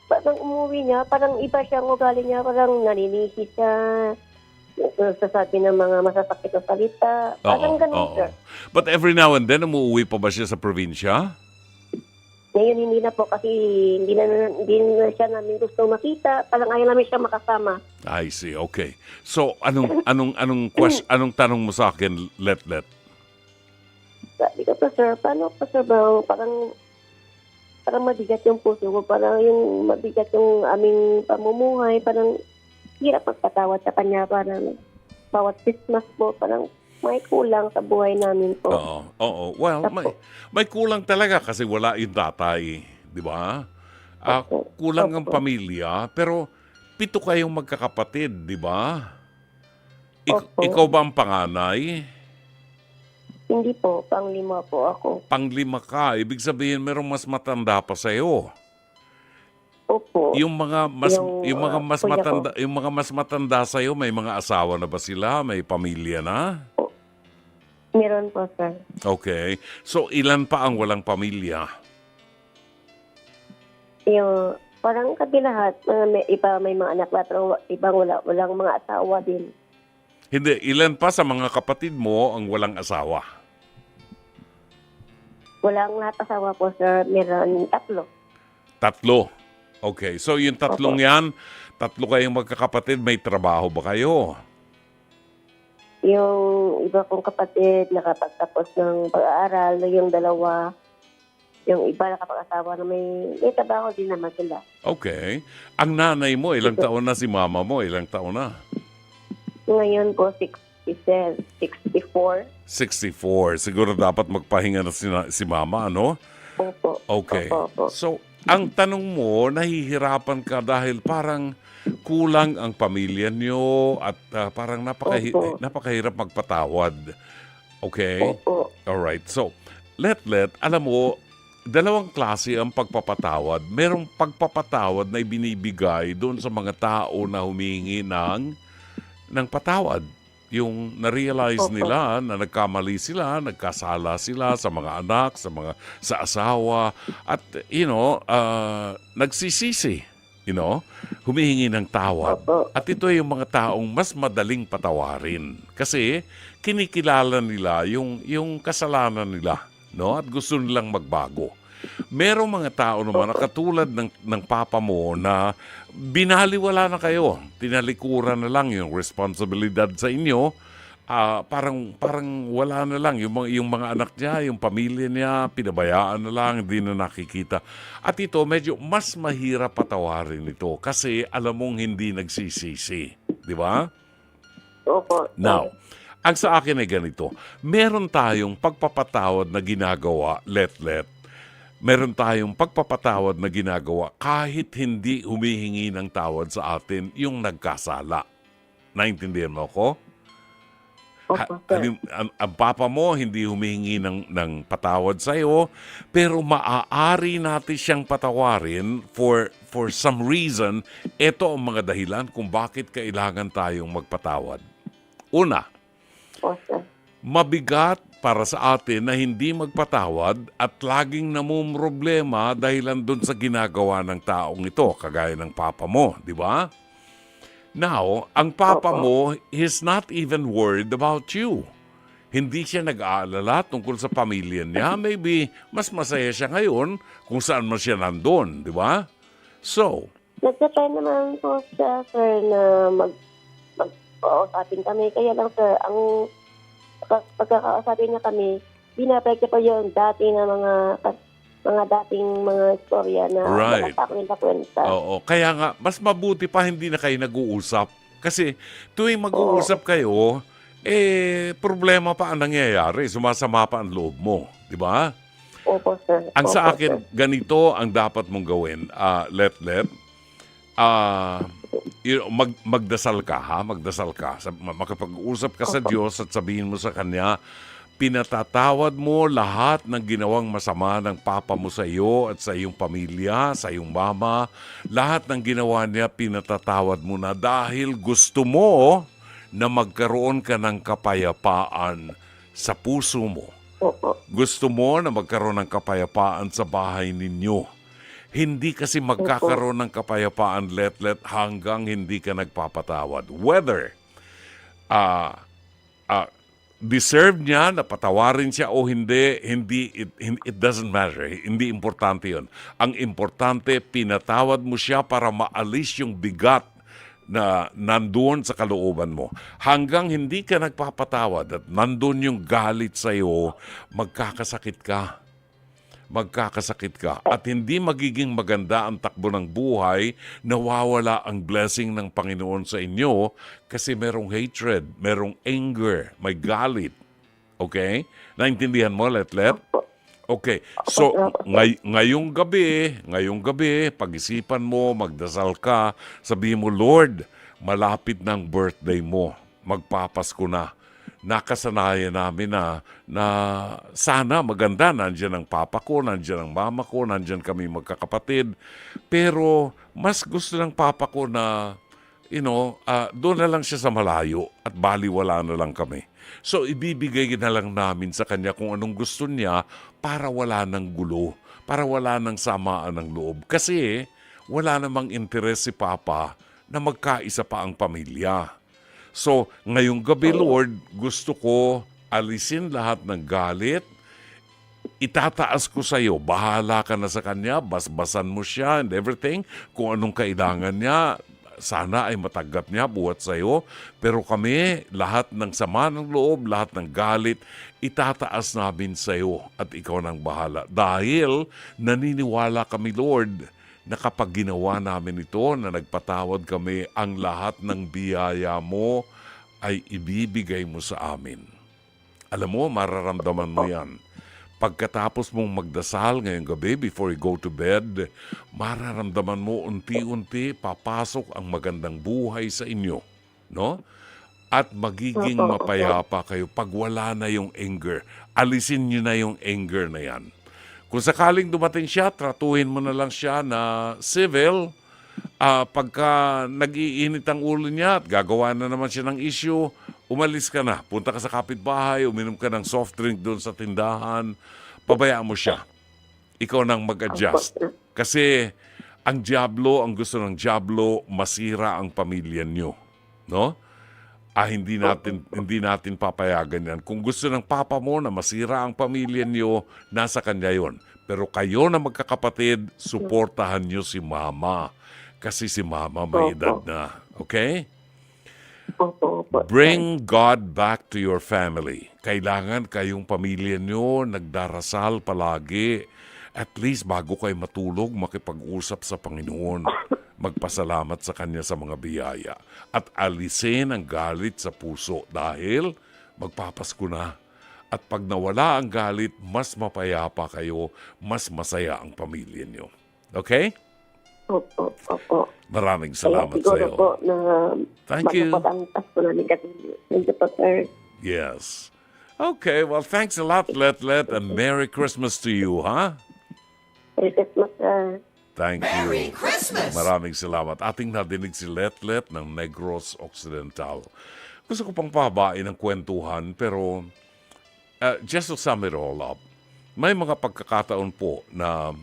Pag umuwi niya, parang iba siyang ugali niya, parang naninisi siya, nagsasabi ng mga masasakit na salita. Parang ganun, Oo. sir. But every now and then, umuwi pa ba siya sa probinsya? Ngayon hindi na po kasi hindi na siya namin gustong makita. Parang ayaw namin siya makasama. I see, okay. So, anong tanong mo sa akin, Let? Sabi ko pa, sir, paano pa, sir, parang mabigat yung puso ko, parang yung mabigat yung aming pamumuhay, parang hirap magpatawad sa kanya, parang bawat Christmas po, parang may kulang sa buhay namin po. Oo. Well, may kulang talaga kasi wala yung tatay, di ba? Kulang ang pamilya, pero 7 kayong magkakapatid, di ba? Opo. Ikaw ba ang panganay? Hindi po, pang-5 po ako. Pang-5 ka, ibig sabihin merong mas matanda pa sa'yo. Opo. Yung mga mas kuya matanda, yung mga mas matanda sa iyo, may mga asawa na ba sila? May pamilya na? Meron po, sir. Okay. So ilan pa ang walang pamilya? Yung, parang kabilahat, may mga anak na, pero ibang walang mga asawa din. Hindi, ilan pa sa mga kapatid mo ang walang asawa? Walang lahat asawa po, sir. Meron 3. 3. Okay. So yung 3 yan, 3 kayong magkakapatid, may trabaho ba kayo? Yung iba kong kapatid nakapagtapos ng pag-aaral, yung 2, yung iba nakapag-asawa na may trabaho din naman sila. Okay. Ang nanay mo, ilang taon na? Si mama mo, ilang taon na? Ngayon po, 64. 64. Siguro dapat magpahinga na si mama, ano? Opo. Okay. Opo. So, ang tanong mo, nahihirapan ka dahil parang kulang ang pamilya nyo at parang Opo. napakahirap magpatawad. Okay? Opo. Alright. So, Let, alam mo, 2 klase ang pagpapatawad. Merong pagpapatawad na ibinibigay doon sa mga tao na humingi ng patawad. Yung na-realize Opo. nila na nagkamali sila, nagkasala sila sa mga anak, sa asawa, at nagsisisi, humihingi ng tawad. Opo. At ito ay yung mga taong mas madaling patawarin kasi kinikilala nila yung kasalanan nila, no? At gusto nilang magbago. Merong mga tao naman na katulad ng papa mo na binaliwala na kayo. Tinalikuran na lang yung responsibilidad sa inyo. Parang wala na lang. Yung mga anak niya, yung pamilya niya, pinabayaan na lang, hindi na nakikita. At ito, medyo mas mahirap patawarin ito kasi alam mong hindi nagsisisi. Di ba? Opo. Now, ang sa akin ay ganito. Meron tayong pagpapatawad na ginagawa, Let. Meron tayong pagpapatawad na ginagawa kahit hindi humihingi ng tawad sa atin yung nagkasala. Naintindihan mo ako? Opo, sir. Ang papa mo hindi humihingi ng patawad sa iyo, pero maaari natin siyang patawarin for some reason. Ito ang mga dahilan kung bakit kailangan tayong magpatawad. Una, Opo, sir. mabigat para sa atin na hindi magpatawad at laging namumroblema dahilan doon sa ginagawa ng taong ito, kagaya ng papa mo, di ba? Now, ang papa mo is not even worried about you. Hindi siya nag-aalala tungkol sa pamilya niya. Maybe mas masaya siya ngayon kung saan man siya nandun, di ba? So, Nagtatry naman po siya, sir, na mag-kausapin kami. Kaya lang, sir, ang pagkakausapin niya kami, binabalik niya pa yung dati na mga dating mga istorya na Right. kwenta. oo. Kaya nga, mas mabuti pa hindi na kayo nag-uusap. Kasi tuwing mag-uusap kayo, problema pa ang nangyayari. Sumasama pa ang loob mo. Di ba? Opo, sir. Ang sa Opo, akin, sir. ganito ang dapat mong gawin. Let. Magdasal ka, ha? Magdasal ka. Makapag-usap ka sa Diyos at sabihin mo sa Kanya, pinatatawad mo lahat ng ginawang masama ng papa mo sa iyo at sa iyong pamilya, sa iyong mama. Lahat ng ginawa niya, pinatatawad mo na dahil gusto mo na magkaroon ka ng kapayapaan sa puso mo. Opo. Gusto mo na magkaroon ng kapayapaan sa bahay ninyo. Hindi kasi magkakaroon ng kapayapaan, Let, hanggang hindi ka nagpapatawad. Whether deserve niya na patawarin siya o hindi, it doesn't matter. Hindi importante yun. Ang importante, pinatawad mo siya para maalis yung bigat na nandoon sa kalooban mo. Hanggang hindi ka nagpapatawad at nandoon yung galit sa'yo, magkakasakit ka. Magkakasakit ka. At hindi magiging maganda ang takbo ng buhay, nawawala ang blessing ng Panginoon sa inyo kasi merong hatred, merong anger, may galit. Okay? Naintindihan mo, Letlet? Okay. So, ngayong gabi, pag-isipan mo, magdasal ka, sabihin mo, Lord, malapit ng birthday mo. Magpapasko na. Nakasanayan namin na sana maganda, nandiyan ang papa ko, nandiyan ang mama ko, nandiyan kami magkakapatid. Pero mas gusto ng papa ko na, doon na lang siya sa malayo at baliwala na lang kami. So ibibigay na lang namin sa kanya kung anong gusto niya para wala ng gulo, para wala ng samaan ng loob. Kasi wala namang interes si papa na magkaisa pa ang pamilya. So, ngayong gabi, Lord, gusto ko alisin lahat ng galit. Itataas ko sa iyo. Bahala ka na sa kanya. Basbasan mo siya and everything. Kung anong kailangan niya, sana ay matanggap niya buhat sa iyo. Pero kami, lahat ng sama ng loob, lahat ng galit, itataas namin sa iyo at ikaw nang bahala. Dahil naniniwala kami, Lord, na kapag ginawa namin ito, na nagpatawad kami, ang lahat ng biyaya mo ay ibibigay mo sa amin. Alam mo, mararamdaman mo yan. Pagkatapos mong magdasal ngayong gabi, before you go to bed, mararamdaman mo unti-unti papasok ang magandang buhay sa inyo. No? At magiging mapayapa kayo pag wala na yung anger. Alisin nyo na yung anger na yan. Kung sakaling dumating siya, tratuhin mo na lang siya na civil. Pagka nag-iinit ang ulo niya at gagawa na naman siya ng issue, umalis ka na. Punta ka sa kapitbahay, uminom ka ng soft drink doon sa tindahan, pabayaan mo siya. Ikaw nang mag-adjust. Kasi ang gusto ng diablo, masira ang pamilya niyo. No? Hindi natin papayagan yan. Kung gusto ng papa mo na masira ang pamilya niyo, nasa kanya yon. Pero kayo na magkakapatid, suportahan niyo si mama. Kasi si mama may edad na. Okay? Bring God back to your family. Kailangan kayong pamilya niyo nagdarasal palagi. At least bago kayo matulog, makipag-usap sa Panginoon. Magpasalamat sa Kanya sa mga biyaya. At alisin ang galit sa puso dahil magpapasko na. At pag nawala ang galit, mas mapayapa kayo, mas masaya ang pamilya niyo. Okay? Opo. Maraming salamat sa iyo. Po na Thank you. ang Pasko namin kasi. Thank you po, sir. Yes. Okay, well, thanks a lot, Let, and Merry Christmas to you, huh? Merry Christmas, sir. Thank you. Merry Christmas! Maraming salamat. Ating nadinig si Let ng Negros Occidental. Gusto ko pang pahabain ang kwentuhan, pero just to sum it all up, may mga pagkakataon po na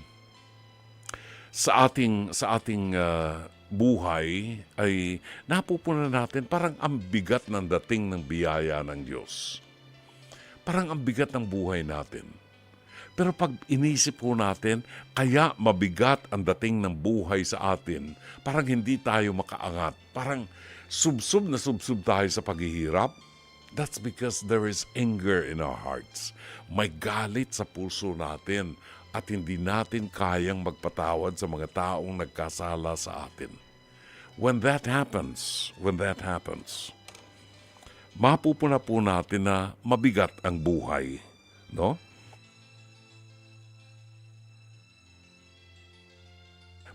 sa ating buhay ay napupunan natin parang ang bigat ng dating ng biyaya ng Diyos. Parang ang bigat ng buhay natin. Pero pag inisip po natin, kaya mabigat ang dating ng buhay sa atin, parang hindi tayo makaangat. Parang subsub tayo sa paghihirap. That's because there is anger in our hearts. May galit sa puso natin at hindi natin kayang magpatawad sa mga taong nagkasala sa atin. When that happens, mapupuna po natin na mabigat ang buhay. No?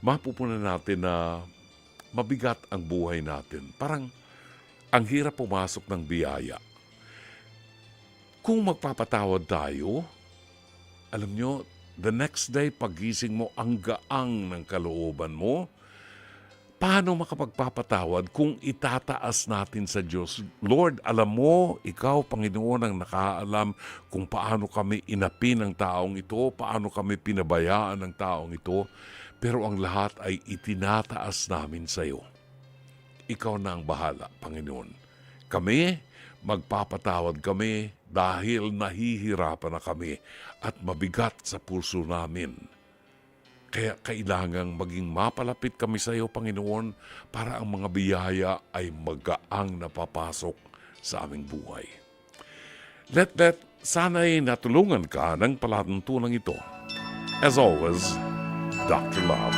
Mapupunan natin na mabigat ang buhay natin. Parang ang hirap pumasok ng biyaya. Kung magpapatawad tayo, alam nyo, the next day, pagising mo, ang gaang ng kalooban mo. Paano makapagpapatawad kung itataas natin sa Diyos? Lord, alam mo, ikaw, Panginoon, ang nakaalam kung paano kami inapi ng taong ito, paano kami pinabayaan ng taong ito. Pero ang lahat ay itinataas namin sa iyo. Ikaw na ang bahala, Panginoon. Kami, magpapatawad kami dahil nahihirapan na kami at mabigat sa puso namin. Kaya kailangang maging mapalapit kami sa iyo, Panginoon, para ang mga biyaya ay magaang napapasok sa aming buhay. Let sana'y natulungan ka ng palatuntunan ito. As always, Dr. Love.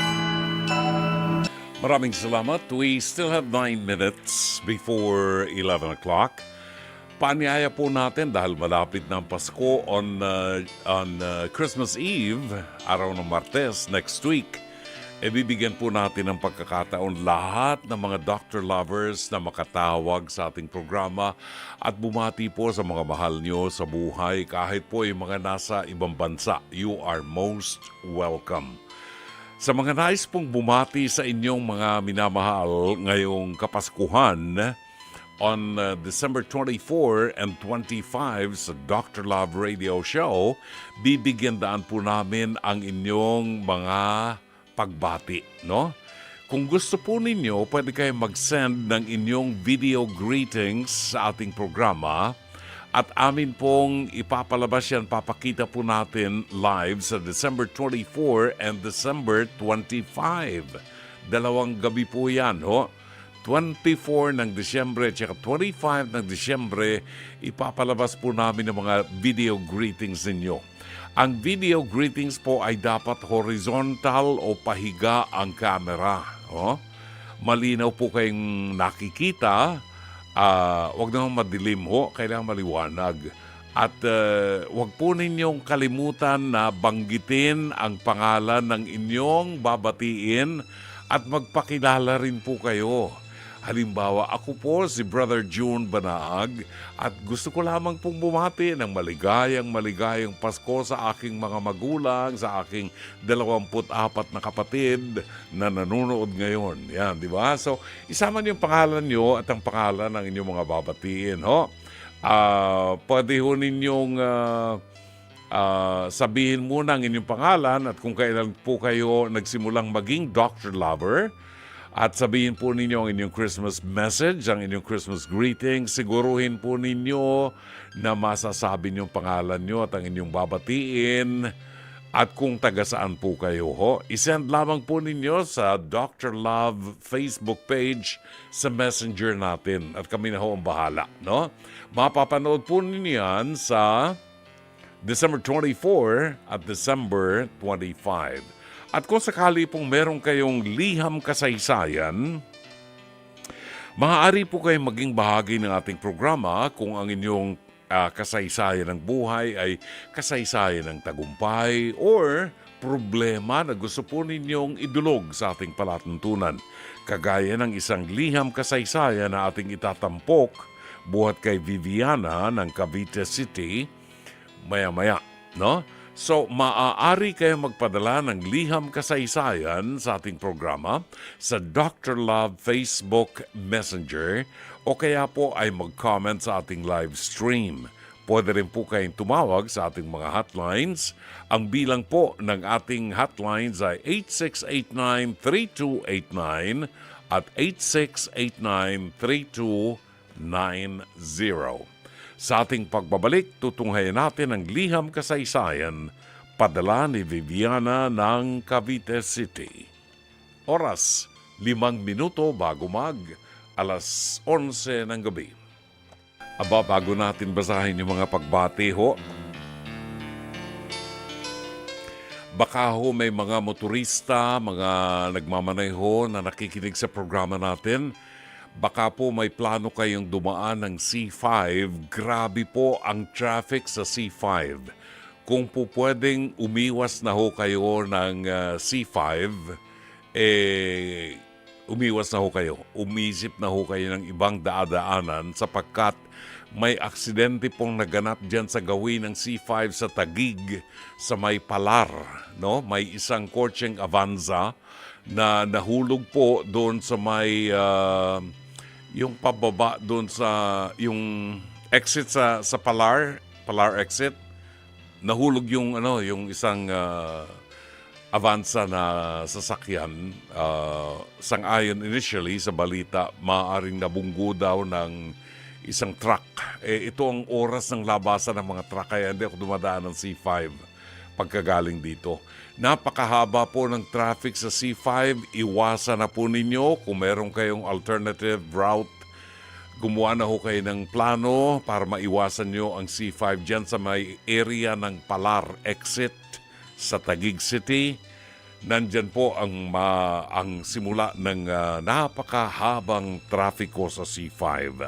Maraming salamat. We still have 9 minutes before 11 o'clock. Paanyaya po natin dahil malapit na ang Pasko on Christmas Eve, araw ng Martes, next week. Bibigyan po natin ng pagkakataon lahat ng mga doctor lovers na makatawag sa ating programa at bumati po sa mga mahal nyo sa buhay kahit po yung mga nasa ibang bansa. You are most welcome. Sa mga nais pong bumati sa inyong mga minamahal ngayong Kapaskuhan, on December 24 and 25 sa Dr. Love Radio Show, bibigyan daan po namin ang inyong mga pagbati, no? Kung gusto po ninyo, pwede kayong mag-send ng inyong video greetings sa ating programa at amin pong ipapalabas yan, papakita po natin live sa December 24 and December 25. Dalawang gabi po yan, ho? 24 ng Disyembre at 25 ng Disyembre, ipapalabas po namin ang mga video greetings ninyo. Ang video greetings po ay dapat horizontal o pahiga ang camera. Oh? Malinaw po kayong nakikita, wag naman madilim ho, kailangan maliwanag. At wag po ninyong kalimutan na banggitin ang pangalan ng inyong babatiin at magpakilala rin po kayo. Halimbawa, ako po si Brother June Banaag at gusto ko lamang pong bumati ng maligayang Pasko sa aking mga magulang, sa aking 24 na kapatid na nanonood ngayon. Yan, di ba? So, isama niyo yung pangalan niyo at ang pangalan ng inyong mga babatiin. Ho? Pwede ho ninyong sabihin muna ang inyong pangalan at kung kailan po kayo nagsimulang maging Dr. Lover. At sabihin po ninyo ang inyong Christmas message, ang inyong Christmas greeting. Siguruhin po ninyo na masasabi niyo ang pangalan niyo at ang inyong babatiin. At kung taga saan po kayo ho, isend lamang po ninyo sa Dr. Love Facebook page sa messenger natin. At kami na ho ang bahala, no? Mapapanood po ninyo yan sa December 24 at December 25. At kung sakali pong meron kayong liham kasaysayan, maaari po kayong maging bahagi ng ating programa kung ang inyong kasaysayan ng buhay ay kasaysayan ng tagumpay or problema na gusto po ninyong idulog sa ating palatuntunan. Kagaya ng isang liham kasaysayan na ating itatampok buhat kay Viviana ng Cavite City maya-maya, no? So, maaari kayong magpadala ng liham kasaysayan sa ating programa sa Dr. Love Facebook Messenger o kaya po ay mag-comment sa ating live stream. Pwede rin po kayong tumawag sa ating mga hotlines. Ang bilang po ng ating hotlines ay 8689-3289 at 8689-3290. Sa ating pagbabalik, tutunghayan natin ang liham kasaysayan, padala ni Viviana ng Cavite City. Oras, 5 minuto bago alas 11 ng gabi. Aba, bago natin basahin yung mga pagbati ho, baka ho may mga motorista, mga nagmamaneho na nakikinig sa programa natin. Baka po may plano kayong dumaan ng C5. Grabe po ang traffic sa C5. Kung po pwedeng umiwas na ho kayo ng C5, umiwas na ho kayo. Umisip na ho kayo ng ibang daadaanan sapagkat may aksidente pong naganap dyan sa gawin ng C5 sa Taguig sa may Palar. No? May isang kotseng Avanza na nahulog po doon sa may yung pababa doon sa yung exit sa Palar exit. Nahulog yung yung isang Avanza na sasakyan. Sang-ayon initially sa balita, maaaring nabunggo daw ng isang truck. Ito ang oras ng labasan ng mga truck, kaya hindi ako dumadaan ng C5 pagkagaling dito. Napakahaba po ng traffic sa C5. Iwasan na po ninyo kung meron kayong alternative route. Gumawa na ho kayo ng plano para maiwasan nyo ang C5 dyan sa may area ng Palar exit sa Taguig City. Nandyan po ang simula ng napakahabang trafiko sa C5.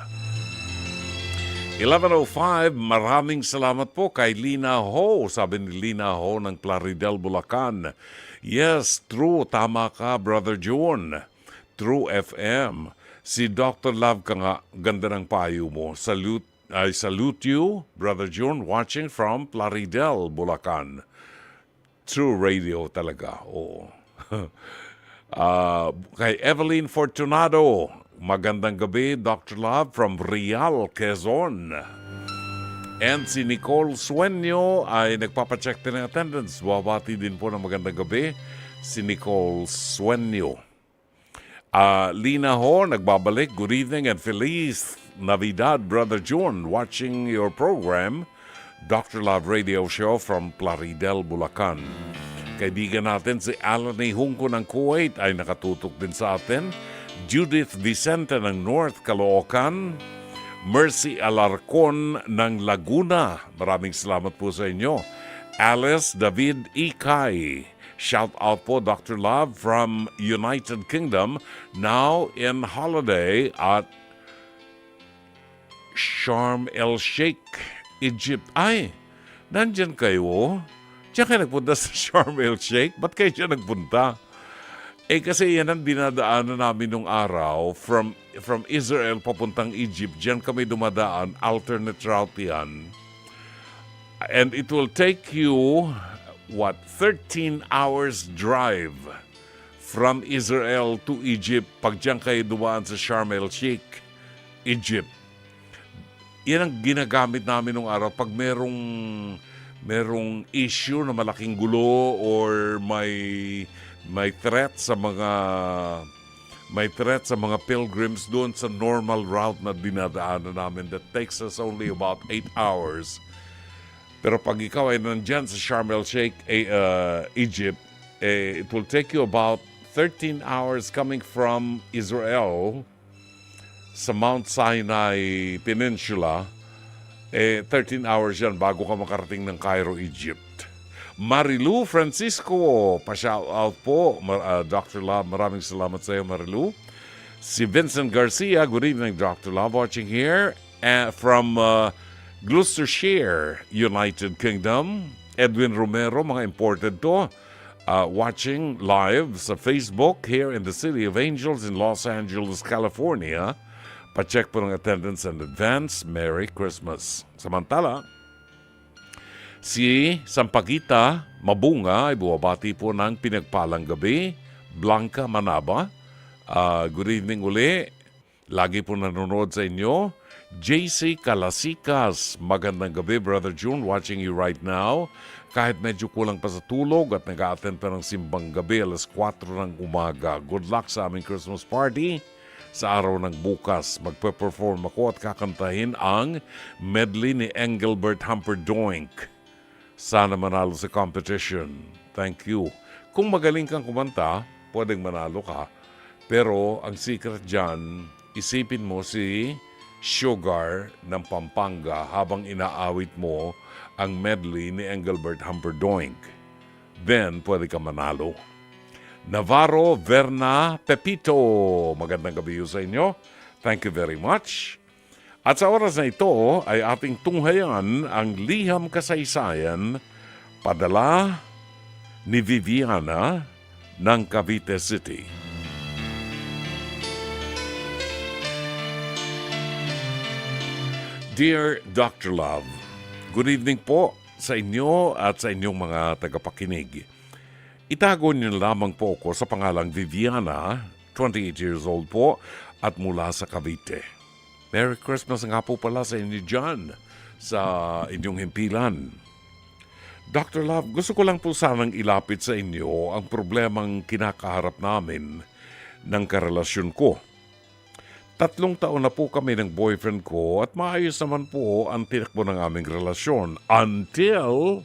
11:05, maraming salamat po kay Lina Ho. Sabi ni Lina Ho ng Plaridel, Bulacan. Yes, true. Tama ka, Brother John. True FM. Si Dr. Love ka nga, ganda ng payo mo. I salute you, Brother John, watching from Plaridel, Bulacan. True radio talaga, oo. Kay Evelyn Fortunado, magandang gabi, Dr. Love from Real, Quezon. And si Nicole Sueño ay nagpapacheck din ng attendance. Wabati din po ng magandang gabi, si Nicole Sueño. Lina Ho, nagbabalik. Good evening and Feliz Navidad, Brother John, watching your program, Dr. Love Radio Show from Plaridel, Bulacan. Kaibigan natin si Alani Hungko ng Kuwait ay nakatutok din sa atin. Judith Vicente ng North Caloocan. Mercy Alarcon ng Laguna. Maraming salamat po sa inyo. Alice David Ikay. Shout out po, Dr. Love from United Kingdom. Now in holiday at Sharm El Sheikh, Egypt. Ay, nandyan kayo? Diyan kayo nagpunta sa Sharm El Sheikh? Ba't kayo dyan nagpunta? Kasi yan ang dinadaanan namin nung araw from Israel papuntang Egypt. Diyan kami dumadaan, alternate route yan. And it will take you, 13 hours drive from Israel to Egypt pag diyan kayo dumaan sa Sharm El Sheikh, Egypt. Yan ang ginagamit namin nung araw pag merong issue na malaking gulo or may threat sa mga pilgrims doon sa normal route na dinadaanan namin that takes us only about 8 hours. Pero pag ikaw ay nandyan sa Sharm El Sheikh, Egypt, it will take you about 13 hours coming from Israel sa Mount Sinai Peninsula. 13 hours yan bago ka makarating ng Cairo, Egypt. Marilu Francisco, pa-shout out po. Dr. Love, maraming salamat sa iyo, Marilu. Si Vincent Garcia, good evening, Dr. Love, watching here from Gloucestershire, United Kingdom. Edwin Romero, mga imported to, watching live sa Facebook here in the City of Angels in Los Angeles, California. Pa-check po ng attendance in advance. Merry Christmas. Samantala, si Sampaguita Mabunga ay buwabati po ng pinagpalang gabi. Blanca Manaba, good evening uli. Lagi po nanonood sa inyo. JC Calasikas, magandang gabi, Brother June, watching you right now. Kahit medyo kulang pa sa tulog at nag-a-attend pa ng simbang gabi, alas 4 ng umaga. Good luck sa aming Christmas party. Sa araw ng bukas, magpe-perform ako at kakantahin ang medley ni Engelbert Humperdinck. Sana manalo sa competition. Thank you. Kung magaling kang kumanta, pwedeng manalo ka. Pero ang secret dyan, isipin mo si Sugar ng Pampanga habang inaawit mo ang medley ni Engelbert Humperdinck. Then, pwede ka manalo. Navarro Verna Pepito, magandang gabi sa inyo. Thank you very much. At sa oras na ito ay ating tunghayan ang liham kasaysayan padala ni Viviana ng Cavite City. Dear Dr. Love, good evening po sa inyo at sa inyong mga tagapakinig. Itago niyo lamang po ako sa pangalang Viviana, 28 years old po, at mula sa Cavite. Merry Christmas nga po pala sa inyo dyan, sa inyong himpilan. Dr. Love, gusto ko lang po sanang ilapit sa inyo ang problemang kinakaharap namin ng karelasyon ko. 3 taon na po kami ng boyfriend ko at maayos naman po ang tinakbo ng aming relasyon until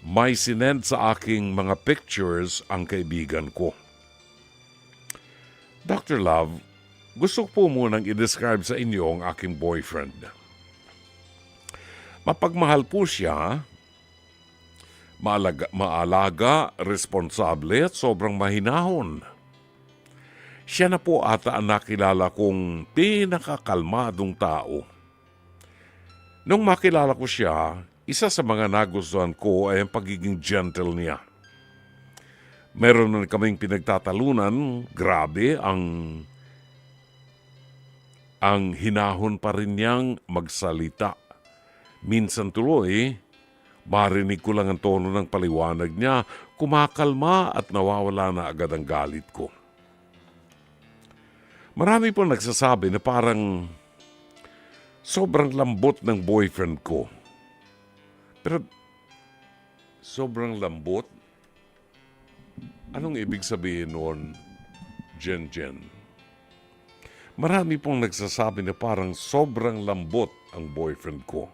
may sinend sa aking mga pictures ang kaibigan ko. Dr. Love, gusto ko po munang i-describe sa inyo ang aking boyfriend. Mapagmahal po siya, maalaga, responsable at sobrang mahinahon. Siya na po ata ang nakilala kong pinakakalmadong tao. Nung makilala ko siya, isa sa mga nagustuhan ko ay ang pagiging gentle niya. Meron na kaming pinagtatalunan, grabe, ang hinahon pa rin niyang magsalita. Minsan tuloy, marinig ko lang ang tono ng paliwanag niya, kumakalma at nawawala na agad ang galit ko. Marami po nagsasabi na parang sobrang lambot ng boyfriend ko. Pero sobrang lambot? Anong ibig sabihin noon, Jen? Marami pong nagsasabi na parang sobrang lambot ang boyfriend ko.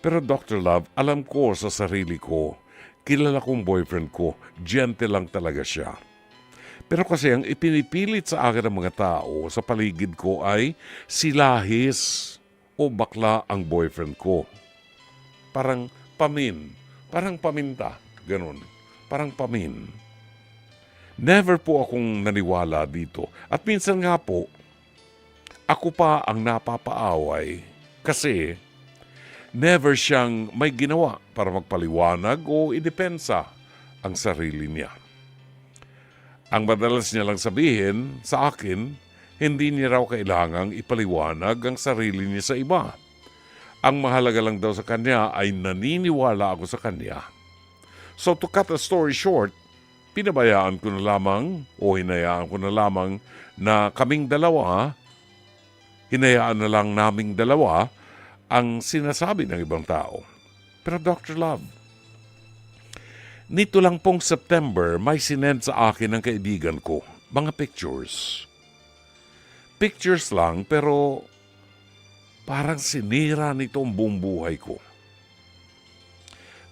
Pero Dr. Love, alam ko sa sarili ko, kilala kong boyfriend ko, gentle lang talaga siya. Pero kasi ang ipinipilit sa akin ng mga tao sa paligid ko ay silahis o bakla ang boyfriend ko. Parang paminta, ganun. Parang pamin. Never po akong naniwala dito. At minsan nga po, ako pa ang napapaaway kasi never siyang may ginawa para magpaliwanag o idepensa ang sarili niya. Ang madalas niya lang sabihin sa akin, hindi niya raw kailangang ipaliwanag ang sarili niya sa iba. Ang mahalaga lang daw sa kanya ay naniniwala ako sa kanya. So to cut a story short, hinayaan ko na lamang na kaming dalawa, hinayaan na lang naming dalawa ang sinasabi ng ibang tao. Pero Dr. Love, nito lang pong September, may sinend sa akin ng kaibigan ko, mga pictures. Pictures lang, pero parang sinira nito ang buong buhay ko.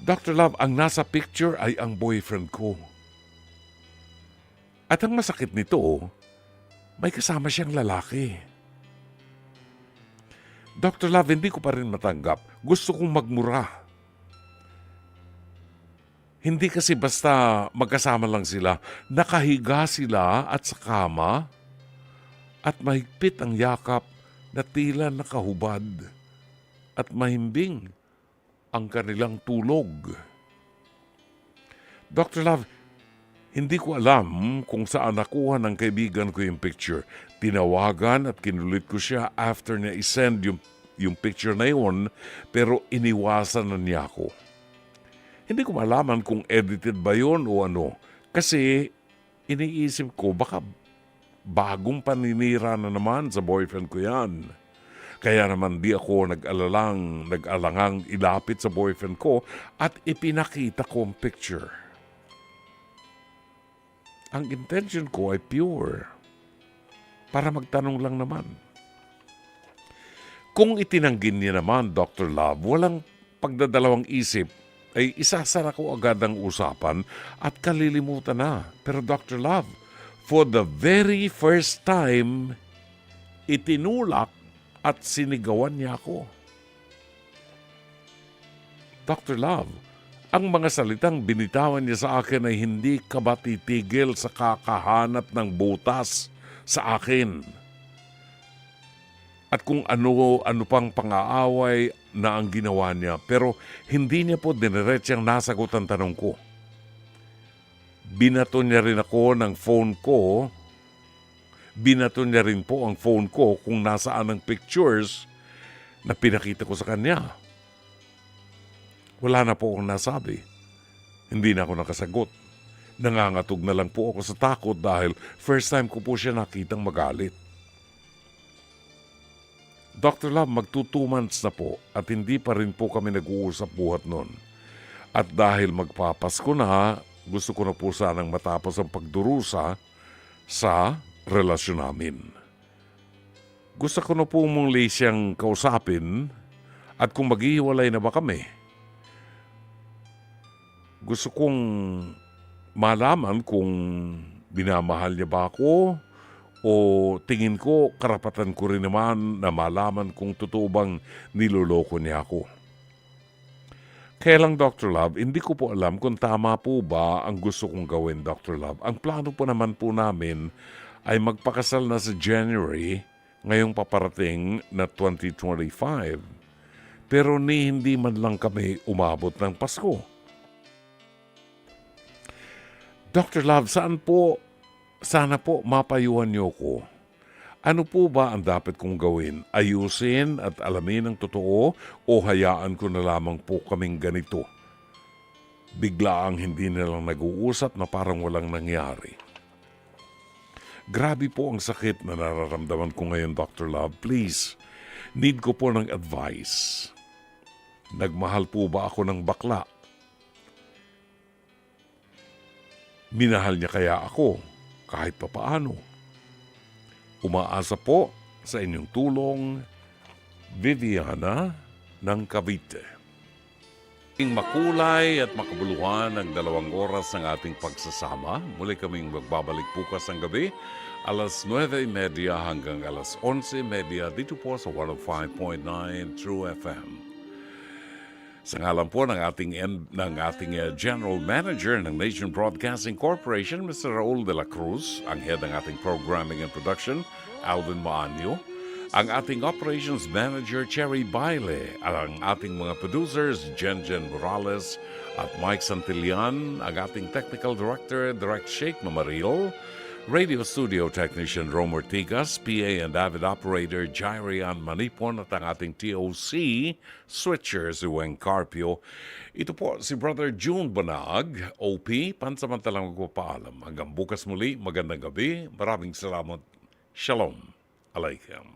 Dr. Love, ang nasa picture ay ang boyfriend ko. At ang masakit nito, may kasama siyang lalaki. Dr. Love, hindi ko pa rin matanggap. Gusto kong magmura. Hindi kasi basta magkasama lang sila. Nakahiga sila at sa kama at mahigpit ang yakap na tila nakahubad at mahimbing ang kanilang tulog. Dr. Love, hindi ko alam kung saan nakuha ng kaibigan ko yung picture. Tinawagan at kinulit ko siya after niya isend yung picture na yun, pero iniwasan na niya ako. Hindi ko malaman kung edited ba yun o ano. Kasi iniisip ko baka bagong paninira na naman sa boyfriend ko yan. Kaya naman di ako nag-alangang ilapit sa boyfriend ko at ipinakita ko ang picture. Ang intention ko ay pure. Para magtanong lang naman. Kung itinanggin niya naman, Dr. Love, walang pagdadalawang isip, ay isasara ko agad ang usapan at kalilimutan na. Pero Dr. Love, for the very first time, itinulak at sinigawan niya ako. Dr. Love, ang mga salitang binitawan niya sa akin ay hindi ka ba titigil sa kakahanap ng butas sa akin? At kung ano pang pang-aaway na ang ginawa niya, pero hindi niya po diniretsyang nasagot ang tanong ko. Binato niya rin ako ng phone ko. Binato niya rin po ang phone ko kung nasaan ang pictures na pinakita ko sa kanya. Wala na po akong nasabi. Hindi na ako nakasagot. Nangangatog na lang po ako sa takot dahil first time ko po siya nakitang magalit. Dr. Love, magto 2 months na po at hindi pa rin po kami nag-uusap buhat nun. At dahil magpapasko na, gusto ko na po sanang matapos ang pagdurusa sa relasyon namin. Gusto ko na po muli siyang kausapin at kung maghihiwalay na ba kami. Gusto kong malaman kung binamahal niya ba ako o tingin ko karapatan ko rin naman na malaman kung totoo bang niloloko niya ako. Kaya lang, Dr. Love, hindi ko po alam kung tama po ba ang gusto kong gawin, Dr. Love. Ang plano po naman po namin ay magpakasal na sa January ngayong paparating na 2025. Pero hindi man lang kami umabot ng Pasko. Dr. Love, sana po mapayuhan niyo ko. Ano po ba ang dapat kong gawin? Ayusin at alamin ang totoo o hayaan ko na lamang po kaming ganito? Bigla ang hindi nilang nag-uusap na parang walang nangyari. Grabe po ang sakit na nararamdaman ko ngayon, Dr. Love. Please, need ko po ng advice. Nagmahal po ba ako ng bakla? Minahal niya kaya ako kahit papaano? Umaasa po sa inyong tulong, Viviana ng Cavite. Makulay at makabuluhan ang 2 oras ng ating pagsasama. Muli kaming magbabalik bukas ng gabi, alas 9:30 hanggang alas 11:30 dito po sa 105.9 True FM. Sa ngalan po ng ating General Manager ng Nation Broadcasting Corporation, Mr. Raul de la Cruz, ang head ng ating Programming and Production, Alvin Maanyo, ang ating Operations Manager, Cherry Baile, ang ating mga producers, Jen Morales at Mike Santillan, ang ating Technical Director, Direct Sheikh Mamaril, Radio Studio Technician Rom Ortigas, PA and Avid Operator Jairian Manipon at ang ating TOC Switcher si Weng Carpio. Ito po si Brother June Banag, OP, pansamantalang magpapaalam. Hanggang bukas muli, magandang gabi. Maraming salamat. Shalom Aleichem.